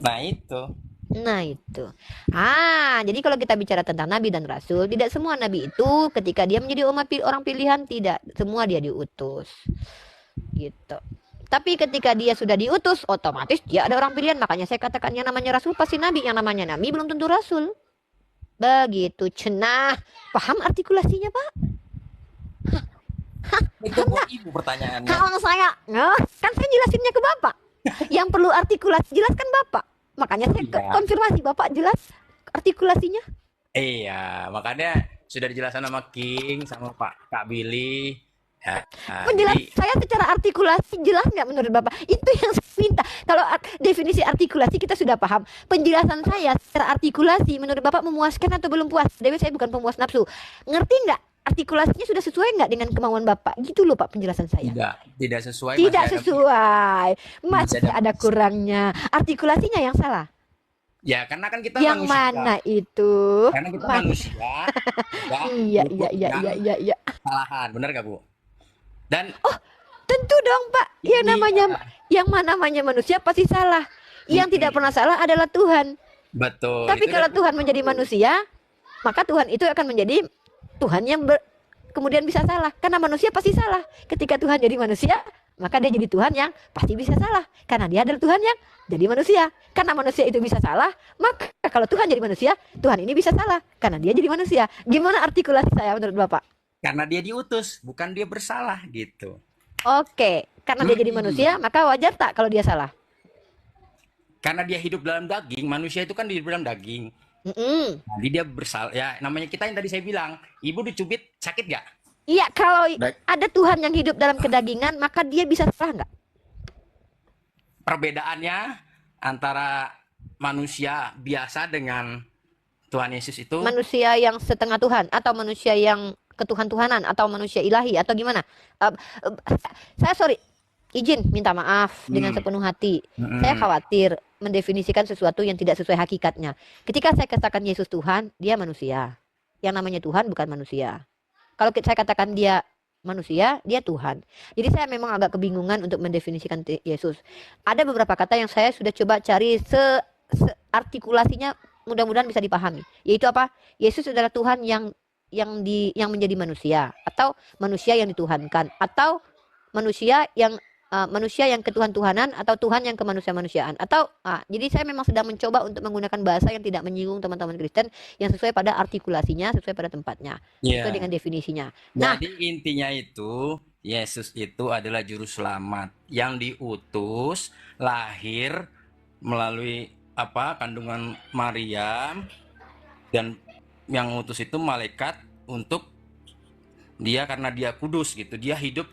Nah itu. Nah itu. Jadi kalau kita bicara tentang Nabi dan Rasul, tidak semua Nabi itu ketika dia menjadi orang pilihan, tidak semua dia diutus. Gitu. Tapi ketika dia sudah diutus, otomatis dia ada orang pilihan. Makanya saya katakan yang namanya Rasul pasti Nabi. Yang namanya Nabi belum tentu Rasul. Begitu cenah. Paham artikulasinya Pak? Itu buat Ibu pertanyaannya. Kalau saya, kan saya jelasinnya ke Bapak. Yang perlu artikulasi jelaskan Bapak. Makanya saya Iya. konfirmasi Bapak jelas artikulasinya. Iya, makanya sudah dijelaskan sama King, sama Kak Billy. Ya, Saya secara artikulasi jelas nggak menurut Bapak? Itu yang saya minta. Kalau definisi artikulasi kita sudah paham. Penjelasan saya secara artikulasi menurut Bapak memuaskan atau belum puas? Dewi, saya bukan pemuas nafsu. Ngerti nggak? Artikulasinya sudah sesuai nggak dengan kemauan Bapak? Gitu loh Pak penjelasan saya. tidak sesuai. Tidak masih ada- sesuai. Masih masih ada kurangnya. Artikulasinya yang salah. Ya, karena kan kita Yang manusia. mana itu? Karena kita Mas- manusia. ya, Iya, luput iya. dengan kesalahan, benar gak Bu? Dan Tentu dong Pak. Yang namanya manusia pasti salah. Yang tidak pernah salah adalah Tuhan. betul. Tapi itu kalau kan- Tuhan menjadi manusia, maka Tuhan itu akan menjadi Tuhan yang kemudian bisa salah. Karena manusia pasti salah. Ketika Tuhan jadi manusia, maka dia jadi Tuhan yang pasti bisa salah. Karena dia adalah Tuhan yang jadi manusia. Karena manusia itu bisa salah, maka kalau Tuhan jadi manusia, Tuhan ini bisa salah. Karena dia jadi manusia. Gimana artikulasi saya menurut Bapak? karena dia diutus, bukan dia bersalah gitu. Oke, karena dia jadi manusia, maka wajar tak kalau dia salah? Karena dia hidup dalam daging, manusia itu kan hidup dalam daging. Mm-mm. Jadi dia bersalah. Ya, namanya kita yang tadi saya bilang, ibu dicubit sakit gak? Iya, kalau Baik. ada Tuhan yang hidup dalam kedagingan, maka dia bisa salah nggak? Perbedaannya antara manusia biasa dengan Tuhan Yesus itu, Manusia yang setengah Tuhan, atau manusia yang ketuhan-tuhanan, atau manusia ilahi, atau gimana? Uh, saya sorry, izin minta maaf dengan sepenuh hati. Saya khawatir mendefinisikan sesuatu yang tidak sesuai hakikatnya. Ketika saya katakan Yesus Tuhan, dia manusia. Yang namanya Tuhan bukan manusia. Kalau saya katakan dia manusia, dia Tuhan. Jadi saya memang agak kebingungan untuk mendefinisikan Yesus. Ada beberapa kata yang saya sudah coba cari artikulasinya, mudah-mudahan bisa dipahami. Yaitu apa? Yesus adalah Tuhan yang menjadi manusia, atau manusia yang dituhankan, atau manusia yang ketuhan-tuhanan, atau Tuhan yang kemanusia-manusiaan, atau jadi saya memang sedang mencoba untuk menggunakan bahasa yang tidak menyinggung teman-teman Kristen, yang sesuai pada artikulasinya, sesuai pada tempatnya, sesuai dengan definisinya. Nah, jadi intinya itu Yesus itu adalah juru selamat yang diutus lahir melalui kandungan Maria, dan yang utus itu malaikat untuk dia, karena dia kudus gitu, dia hidup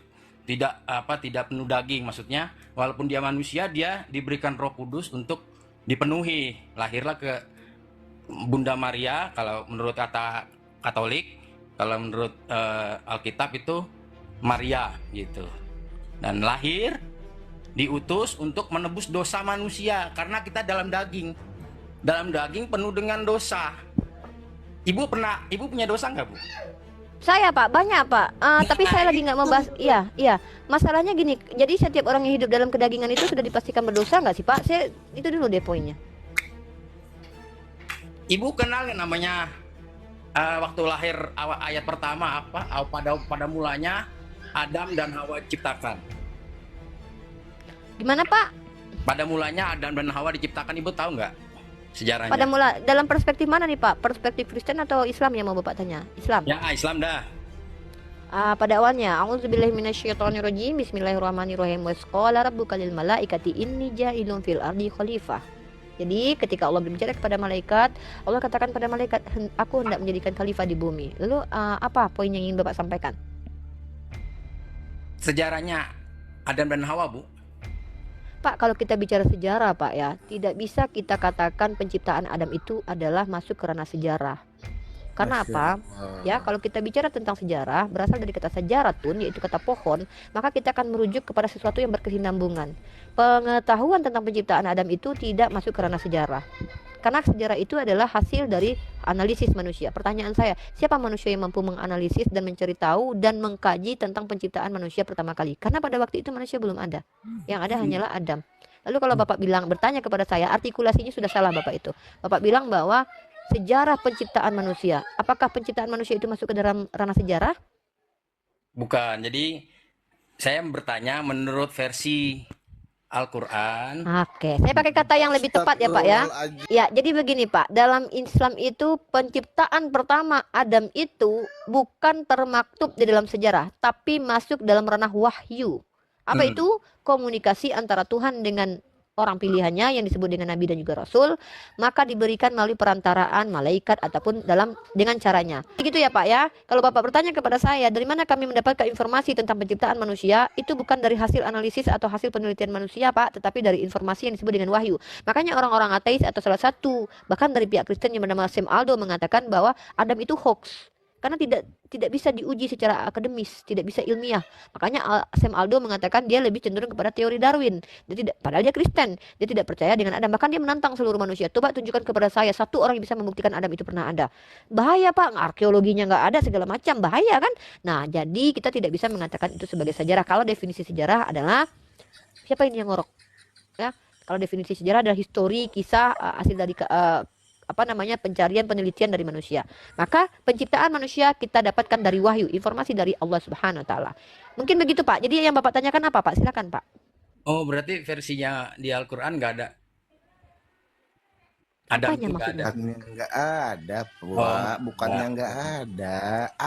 tidak penuh daging, maksudnya walaupun dia manusia, dia diberikan Roh Kudus untuk dipenuhi. Lahirlah ke Bunda Maria kalau menurut kata Katolik, kalau menurut Alkitab itu Maria gitu, dan lahir diutus untuk menebus dosa manusia, karena kita dalam daging penuh dengan dosa. Ibu punya dosa nggak, Bu? saya Pak, banyak Pak. Tapi saya lagi nggak membahas. Iya. Masalahnya gini, jadi setiap orang yang hidup dalam kedagingan itu sudah dipastikan berdosa nggak sih Pak? Saya itu dulu deh poinnya. Ibu kenal nggak namanya waktu lahir ayat pertama pada mulanya Adam dan Hawa diciptakan. Gimana Pak? Pada mulanya Adam dan Hawa diciptakan, Ibu tahu nggak sejarahnya? Pada mula dalam perspektif mana nih Pak? Perspektif Kristen atau Islam yang mau Bapak tanya? Islam. Ya, Islam dah. Pada awalnya, A'udzubillahi minasyaitonirrajim. Bismillahirrahmanirrahim. Wasqala rabbuka lil malaikati inni ja'ilun fil ardi khalifah. Jadi ketika Allah berbicara kepada malaikat, Allah katakan pada malaikat, aku hendak menjadikan khalifah di bumi. Lalu apa poin yang ingin Bapak sampaikan? Sejarahnya Adam dan Hawa, Bu. Pak, kalau kita bicara sejarah Pak ya, tidak bisa kita katakan penciptaan Adam itu adalah masuk ke ranah sejarah. Karena apa? Ya, kalau kita bicara tentang sejarah, berasal dari kata sajaratun, yaitu kata pohon, maka kita akan merujuk kepada sesuatu yang berkesinambungan. Pengetahuan tentang penciptaan Adam itu tidak masuk ke ranah sejarah. Karena sejarah itu adalah hasil dari analisis manusia. Pertanyaan saya, siapa manusia yang mampu menganalisis dan mencari tahu dan mengkaji tentang penciptaan manusia pertama kali? Karena pada waktu itu manusia belum ada. Yang ada hanyalah Adam. Lalu kalau Bapak bertanya kepada saya, artikulasinya sudah salah Bapak itu. Bapak bilang bahwa sejarah penciptaan manusia. Apakah penciptaan manusia itu masuk ke dalam ranah sejarah? Bukan. Jadi saya bertanya menurut versi Al-Quran. Oke, saya pakai kata yang lebih tepat ya Pak ya. Ya, jadi begini Pak, dalam Islam itu penciptaan pertama Adam itu bukan termaktub di dalam sejarah, tapi masuk dalam ranah wahyu. Apa itu? Komunikasi antara Tuhan dengan orang pilihannya yang disebut dengan Nabi dan juga Rasul, maka diberikan melalui perantaraan malaikat ataupun dengan caranya. Begitu ya Pak ya. Kalau Bapak bertanya kepada saya, dari mana kami mendapatkan informasi tentang penciptaan manusia, itu bukan dari hasil analisis atau hasil penelitian manusia Pak, tetapi dari informasi yang disebut dengan wahyu. Makanya orang-orang ateis atau salah satu, bahkan dari pihak Kristen yang bernama Sam Aldo mengatakan bahwa Adam itu hoax. Karena tidak bisa diuji secara akademis, tidak bisa ilmiah. Makanya Sam Aldo mengatakan dia lebih cenderung kepada teori Darwin. Padahal dia Kristen, dia tidak percaya dengan Adam. Bahkan dia menantang seluruh manusia. Coba tunjukkan kepada saya satu orang yang bisa membuktikan Adam itu pernah ada. Bahaya Pak, arkeologinya nggak ada, segala macam, bahaya kan? Nah, jadi kita tidak bisa mengatakan itu sebagai sejarah. Kalau definisi sejarah adalah siapa ini yang ngorok? Ya, kalau definisi sejarah adalah histori, kisah, hasil dari pencarian penelitian dari manusia. Maka penciptaan manusia kita dapatkan dari wahyu, informasi dari Allah Subhanahu wa taala. Mungkin begitu Pak. Jadi yang Bapak tanyakan apa Pak? Silakan Pak. Oh, berarti versinya di Al-Quran nggak ada. Adam Apanya itu nggak maksudnya? ada. Nggak ada, Pak. Bukannya nggak ada.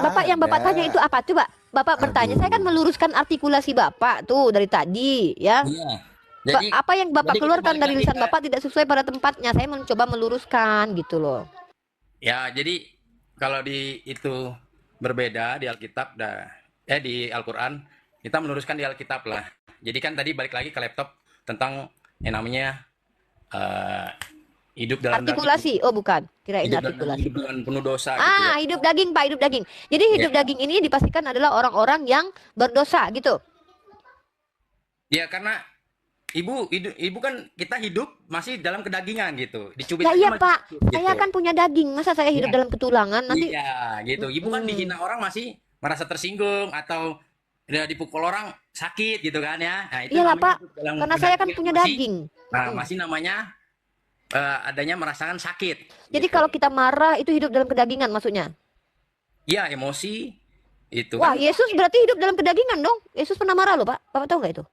Bapak yang Bapak Ada. tanya itu apa? Coba Bapak bertanya, saya kan meluruskan artikulasi Bapak tuh dari tadi, ya. Iya. Jadi Apa yang Bapak jadi kita keluarkan balik dari lagi lisan ke Bapak tidak sesuai pada tempatnya. Saya mencoba meluruskan gitu loh. ya jadi kalau di itu berbeda di Alkitab di Al-Qur'an, kita meluruskan di Alkitab lah. Jadi kan tadi balik lagi ke laptop tentang yang namanya eh, hidup dalam daging. Artikulasi, oh bukan, kirain Hidup dalam artikulasi. hidup dengan penuh dosa gitu ya. Hidup daging Pak, hidup daging. Jadi hidup Ya. daging ini dipastikan adalah orang-orang yang berdosa gitu. Ya karena ibu kan kita hidup masih dalam kedagingan gitu. Dicubit Ya aja iya masih Pak, sakit saya gitu. kan punya daging, masa saya hidup Iya. dalam ketulangan nanti? Iya, gitu. Ibu kan dihina orang masih merasa tersinggung atau udah dipukul orang sakit gitu kan ya. Nah, itu Iyalah namanya Pak, hidup dalam karena saya kan kedagingan punya masih, daging. masih namanya adanya merasakan sakit. Jadi Gitu. kalau kita marah itu hidup dalam kedagingan maksudnya? Iya, emosi itu Wah, kan Yesus berarti hidup dalam kedagingan dong. Yesus pernah marah loh Pak, Bapak tahu nggak itu?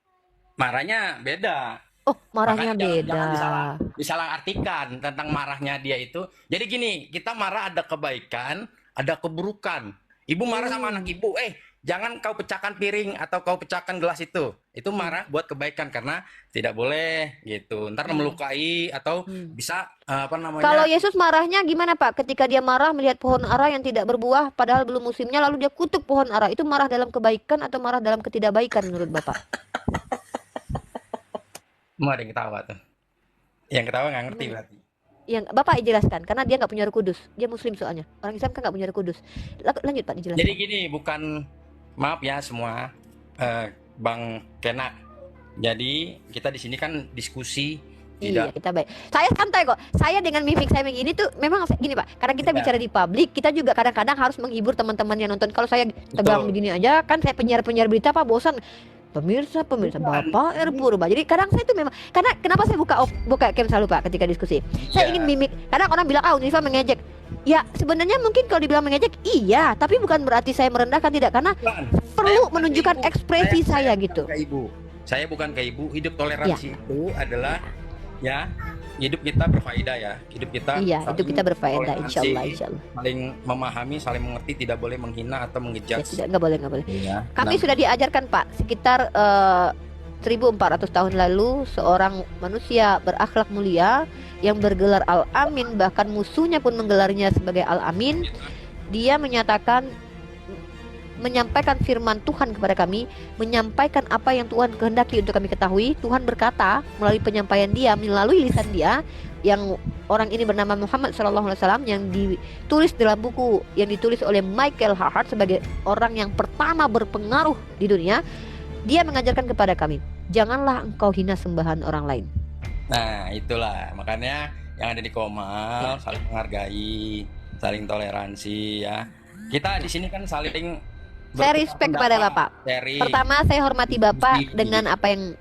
marahnya beda. Oh, marahnya Makanya beda. jangan disalah-artikan tentang marahnya dia itu. Jadi gini, kita marah ada kebaikan, ada keburukan. Ibu marah sama anak ibu, jangan kau pecahkan piring atau kau pecahkan gelas itu. Itu marah buat kebaikan karena tidak boleh gitu. Ntar melukai atau bisa apa namanya? Kalau Yesus marahnya gimana Pak? Ketika dia marah melihat pohon ara yang tidak berbuah padahal belum musimnya lalu dia kutuk pohon ara. Itu marah dalam kebaikan atau marah dalam ketidakbaikan menurut Bapak? Mau ada yang ketawa tuh. Yang ketawa nggak ngerti berarti. Yang Bapak jelaskan karena dia nggak punya Roh Kudus. Dia Muslim soalnya. Orang Islam kan nggak punya Roh Kudus. Lanjut Pak dijelaskan. Jadi gini, bukan maaf ya semua, Bang Kena. Jadi kita di sini kan diskusi Iya, tidak kita baik. Saya santai kok. Saya dengan mimik saya begini tuh memang gini Pak. Karena kita Iya. bicara di publik, kita juga kadang-kadang harus menghibur teman-teman yang nonton. Kalau saya tegang Betul. begini aja, kan saya penyiar-penyiar berita Pak bosan. Pemirsa Bapak Purba. Jadi kadang saya itu memang karena kenapa saya buka cam selalu Pak ketika diskusi. Saya Iya. ingin mimik. Kadang orang bilang Unifa mengejek. Ya sebenarnya mungkin kalau dibilang mengejek iya, tapi bukan berarti saya merendahkan tidak karena Bukan. perlu Saya bukan menunjukkan ke ibu. ekspresi saya gitu. bukan ke ibu. Saya bukan ke ibu. Hidup toleransi itu adalah ya hidup kita berfaedah ya. Hidup kita Iya, saling itu kita berfaedah toleransi, insyaallah insyaallah. saling memahami, saling mengerti, tidak boleh menghina atau Ya, mengejudge. tidak nggak boleh. Ya. Kami Nah, sudah diajarkan Pak sekitar 1400 tahun lalu seorang manusia berakhlak mulia yang bergelar Al-Amin, bahkan musuhnya pun menggelarnya sebagai Al-Amin. Dia menyampaikan firman Tuhan kepada kami, menyampaikan apa yang Tuhan kehendaki untuk kami ketahui. Tuhan berkata melalui penyampaian dia, melalui lisan dia, yang orang ini bernama Muhammad SAW, yang ditulis dalam buku yang ditulis oleh Michael Hart sebagai orang yang pertama berpengaruh di dunia. Dia mengajarkan kepada kami, janganlah engkau hina sembahan orang lain. nah, itulah makanya yang ada di Komal saling menghargai, saling toleransi ya. Kita di sini kan saling Saya respect kepada Bapak. sharing. Pertama, saya hormati Bapak Diskusi. dengan apa yang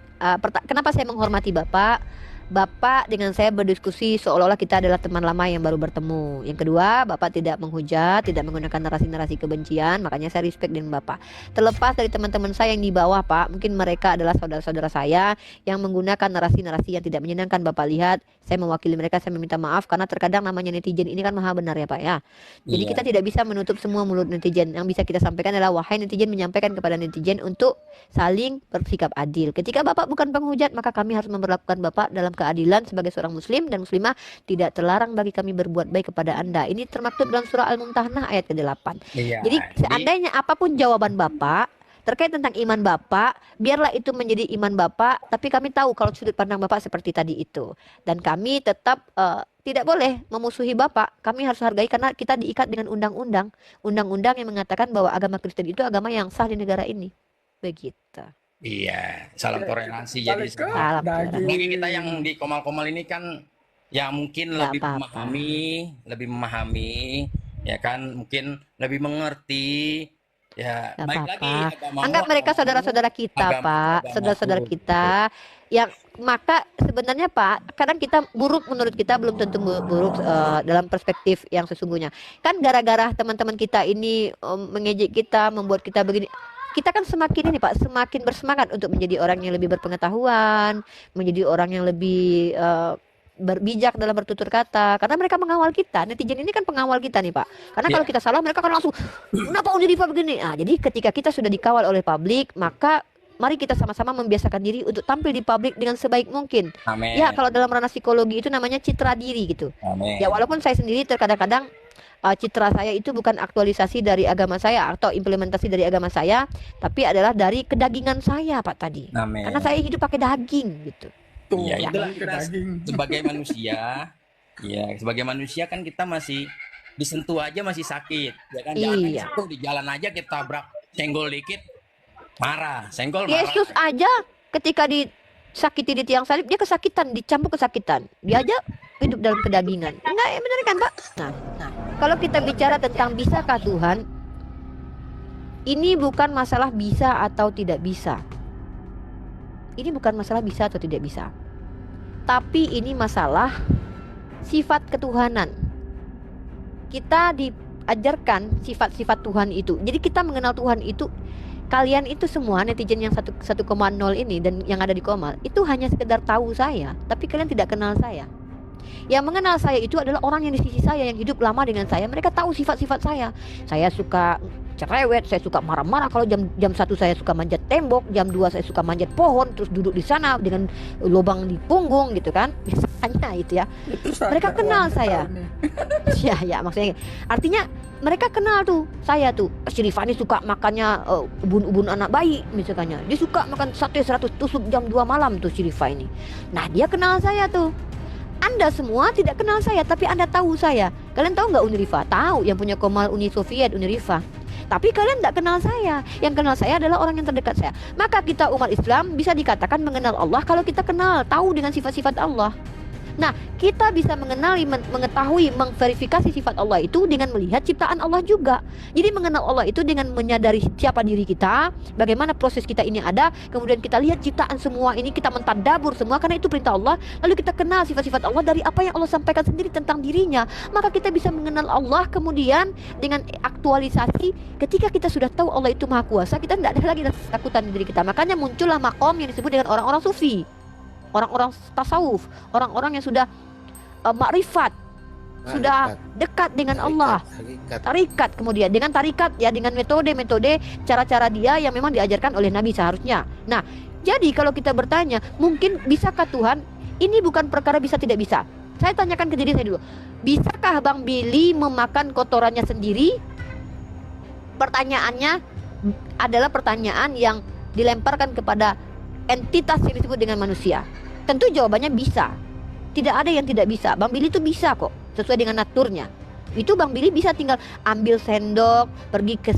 kenapa saya menghormati Bapak? Bapak dengan saya berdiskusi seolah-olah kita adalah teman lama yang baru bertemu. Yang kedua, Bapak tidak menghujat, tidak menggunakan narasi-narasi kebencian, makanya saya respect dengan Bapak. Terlepas dari teman-teman saya yang di bawah, Pak, mungkin mereka adalah saudara-saudara saya yang menggunakan narasi-narasi yang tidak menyenangkan. Bapak lihat, saya mewakili mereka, saya meminta maaf karena terkadang namanya netizen ini kan maha benar ya Pak ya. Jadi Iya. kita tidak bisa menutup semua mulut netizen. Yang bisa kita sampaikan adalah wahai netizen, menyampaikan kepada netizen untuk saling bersikap adil. Ketika Bapak bukan penghujat, maka kami harus memperlakukan Bapak dalam keadilan sebagai seorang muslim dan muslimah. Tidak terlarang bagi kami berbuat baik kepada Anda. Ini termaktub dalam surah Al-Mumtahanah ayat ke-8. Iya. Jadi seandainya apapun jawaban Bapak terkait tentang iman Bapak, biarlah itu menjadi iman Bapak, tapi kami tahu kalau sudut pandang Bapak seperti tadi itu. Dan kami tetap tidak boleh memusuhi Bapak. Kami harus hargai karena kita diikat dengan undang-undang. Undang-undang yang mengatakan bahwa agama Kristen itu agama yang sah di negara ini. Begitu. Iya, salam toleransi. Jadi Salam toleransi. bagi kita yang di Komal-Komal ini kan ya mungkin Nggak lebih apa-apa. memahami, ya kan, mungkin lebih mengerti. Ya, Nggak baik apa-apa. lagi agamamu, Anggap mereka agamamu, saudara-saudara kita, agamamu, Pak. agamaku. Saudara-saudara kita. Yang maka sebenarnya Pak, kadang kita buruk menurut kita belum tentu buruk dalam perspektif yang sesungguhnya. Kan gara-gara teman-teman kita ini mengejek kita, membuat kita begini. Kita kan semakin ini Pak, semakin bersemangat untuk menjadi orang yang lebih berpengetahuan, menjadi orang yang lebih berbijak dalam bertutur kata, karena mereka mengawal kita. Netizen ini kan pengawal kita nih Pak. Karena kalau kita salah mereka kan langsung, kenapa Unirifa begini? Nah, jadi ketika kita sudah dikawal oleh publik, maka mari kita sama-sama membiasakan diri untuk tampil di publik dengan sebaik mungkin. Amin. Ya, kalau dalam ranah psikologi itu namanya citra diri gitu. Amin. Ya, walaupun saya sendiri terkadang-kadang citra saya itu bukan aktualisasi dari agama saya atau implementasi dari agama saya, tapi adalah dari kedagingan saya Pak tadi. Amin. Karena saya hidup pakai daging gitu. Ya, itulah kita sebagai manusia. Ya, sebagai manusia kan kita masih disentuh aja masih sakit, ya kan? Jangan Iya. disentuh, di jalan aja kita tabrak, senggol dikit, marah, senggol marah. Yesus aja ketika disakiti di tiang salib dia kesakitan, dicambuk kesakitan. Dia aja hidup dalam kedagingan. Enggak, ya benar kan Pak? Nah, kalau kita bicara tentang bisakah Tuhan, ini bukan masalah bisa atau tidak bisa. Ini bukan masalah bisa atau tidak bisa. Tapi ini masalah sifat ketuhanan. Kita diajarkan sifat-sifat Tuhan itu. Jadi kita mengenal Tuhan itu, kalian itu semua netizen yang 1,0 ini dan yang ada di Komal itu hanya sekedar tahu saya, tapi kalian tidak kenal saya. Yang mengenal saya itu adalah orang yang di sisi saya, yang hidup lama dengan saya. Mereka tahu sifat-sifat saya. Saya suka cerewet, saya suka marah-marah. Kalau jam 1 saya suka manjat tembok, jam 2 saya suka manjat pohon, terus duduk di sana dengan lubang di punggung gitu kan. Biasanya itu ya. Mereka kenal saya. Ya, maksudnya artinya mereka kenal tuh saya tuh. Si Rifani suka makannya ubun-ubun anak bayi misalnya. Dia suka makan sate 100 tusuk jam 2 malam tuh si Rifani. Nah, dia kenal saya tuh. Anda semua tidak kenal saya, tapi Anda tahu saya. Kalian tahu nggak Unirifa? Tahu, yang punya Komal Uni Soviet, Unirifa. Tapi kalian tidak kenal saya. Yang kenal saya adalah orang yang terdekat saya. Maka kita umat Islam bisa dikatakan mengenal Allah kalau kita kenal, tahu dengan sifat-sifat Allah. Nah, kita bisa mengenali, mengetahui, memverifikasi sifat Allah itu dengan melihat ciptaan Allah juga. Jadi mengenal Allah itu dengan menyadari siapa diri kita, bagaimana proses kita ini ada, kemudian kita lihat ciptaan semua ini, kita mentadabur semua karena itu perintah Allah. Lalu kita kenal sifat-sifat Allah dari apa yang Allah sampaikan sendiri tentang dirinya. Maka kita bisa mengenal Allah kemudian dengan aktualisasi. Ketika kita sudah tahu Allah itu Maha Kuasa, kita tidak ada lagi takutan di diri kita. Makanya muncullah makom yang disebut dengan orang-orang sufi, orang-orang tasawuf, orang-orang yang sudah makrifat, sudah dekat dengan Allah. Tarikat kemudian dengan tarikat ya, dengan metode-metode cara-cara dia yang memang diajarkan oleh Nabi seharusnya. Nah, jadi kalau kita bertanya, mungkin bisakah Tuhan? Ini bukan perkara bisa tidak bisa. Saya tanyakan ke diri saya dulu. Bisakah Bang Billy memakan kotorannya sendiri? Pertanyaannya adalah pertanyaan yang dilemparkan kepada entitas yang disebut dengan manusia. Tentu jawabannya bisa. Tidak ada yang tidak bisa. Bang Billy itu bisa kok, sesuai dengan naturnya. Itu Bang Billy bisa tinggal ambil sendok, pergi ke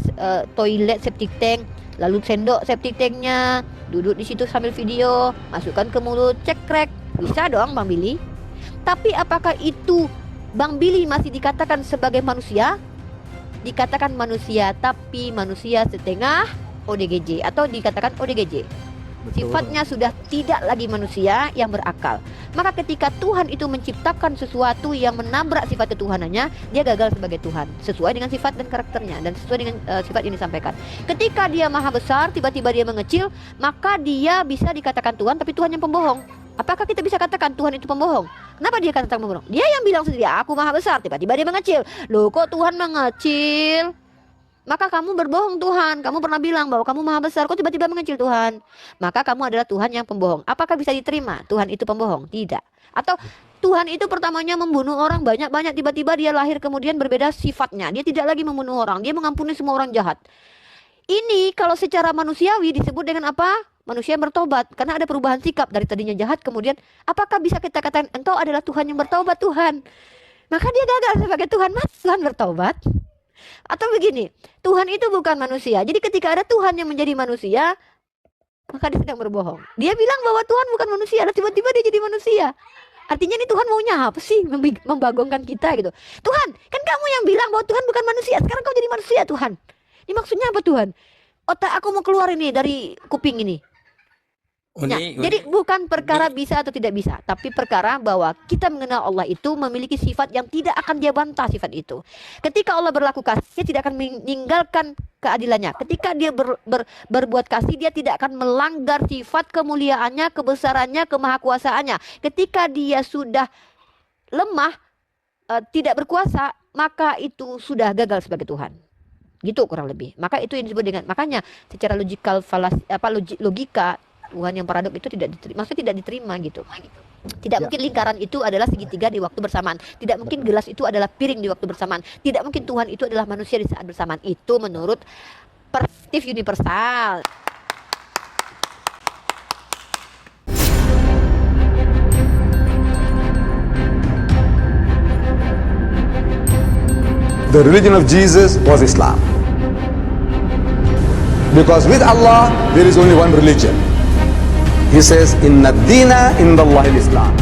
toilet septic tank, lalu sendok septic tanknya, duduk di situ sambil video, masukkan ke mulut, cekrek. Bisa dong Bang Billy. Tapi apakah itu Bang Billy masih dikatakan sebagai manusia? Dikatakan manusia, tapi manusia setengah ODGJ atau dikatakan ODGJ. Sifatnya sudah tidak lagi manusia yang berakal. Maka ketika Tuhan itu menciptakan sesuatu yang menabrak sifat ketuhanannya, dia gagal sebagai Tuhan, sesuai dengan sifat dan karakternya dan sesuai dengan sifat yang disampaikan. Ketika dia maha besar, tiba-tiba dia mengecil, maka dia bisa dikatakan Tuhan, tapi Tuhan yang pembohong. Apakah kita bisa katakan Tuhan itu pembohong? Kenapa dia katakan pembohong? Dia yang bilang sendiri, aku maha besar, tiba-tiba dia mengecil. Loh, kok Tuhan mengecil? Maka kamu berbohong Tuhan. Kamu pernah bilang bahwa kamu maha besar, kok tiba-tiba mengecil Tuhan? Maka kamu adalah Tuhan yang pembohong. Apakah bisa diterima Tuhan itu pembohong? Tidak. Atau Tuhan itu pertamanya membunuh orang banyak-banyak, tiba-tiba dia lahir kemudian berbeda sifatnya. Dia tidak lagi membunuh orang, dia mengampuni semua orang jahat. Ini kalau secara manusiawi disebut dengan apa? Manusia yang bertobat. Karena ada perubahan sikap dari tadinya jahat kemudian, apakah bisa kita katakan engkau adalah Tuhan yang bertobat Tuhan? Maka dia gagal sebagai Tuhan. Mas, Tuhan bertobat? Atau begini, Tuhan itu bukan manusia. Jadi ketika ada Tuhan yang menjadi manusia, maka dia sedang berbohong. Dia bilang bahwa Tuhan bukan manusia, dan tiba-tiba dia jadi manusia. Artinya ini Tuhan maunya apa sih? Membagongkan kita gitu. Tuhan, kan kamu yang bilang bahwa Tuhan bukan manusia, sekarang kau jadi manusia Tuhan. Ini maksudnya apa Tuhan? Otak aku mau keluar ini dari kuping ini. Nah, jadi bukan perkara bisa atau tidak bisa, tapi perkara bahwa kita mengenal Allah itu memiliki sifat yang tidak akan dia bantah sifat itu. Ketika Allah berlaku kasih, dia tidak akan meninggalkan keadilannya. Ketika dia berbuat kasih, dia tidak akan melanggar sifat kemuliaannya, kebesarannya, kemahakuasaannya. Ketika dia sudah lemah, tidak berkuasa, maka itu sudah gagal sebagai Tuhan. Gitu kurang lebih. Maka itu yang disebut dengan, makanya secara logika Tuhan yang paradok itu tidak diterima, maksudnya tidak diterima gitu. Tidak mungkin lingkaran itu adalah segitiga di waktu bersamaan. Tidak mungkin gelas itu adalah piring di waktu bersamaan. Tidak mungkin Tuhan itu adalah manusia di saat bersamaan. Itu menurut perspektif universal. The religion of Jesus was Islam. Because with Allah, there is only one religion. He says, Inna dina indallahi al-Islam.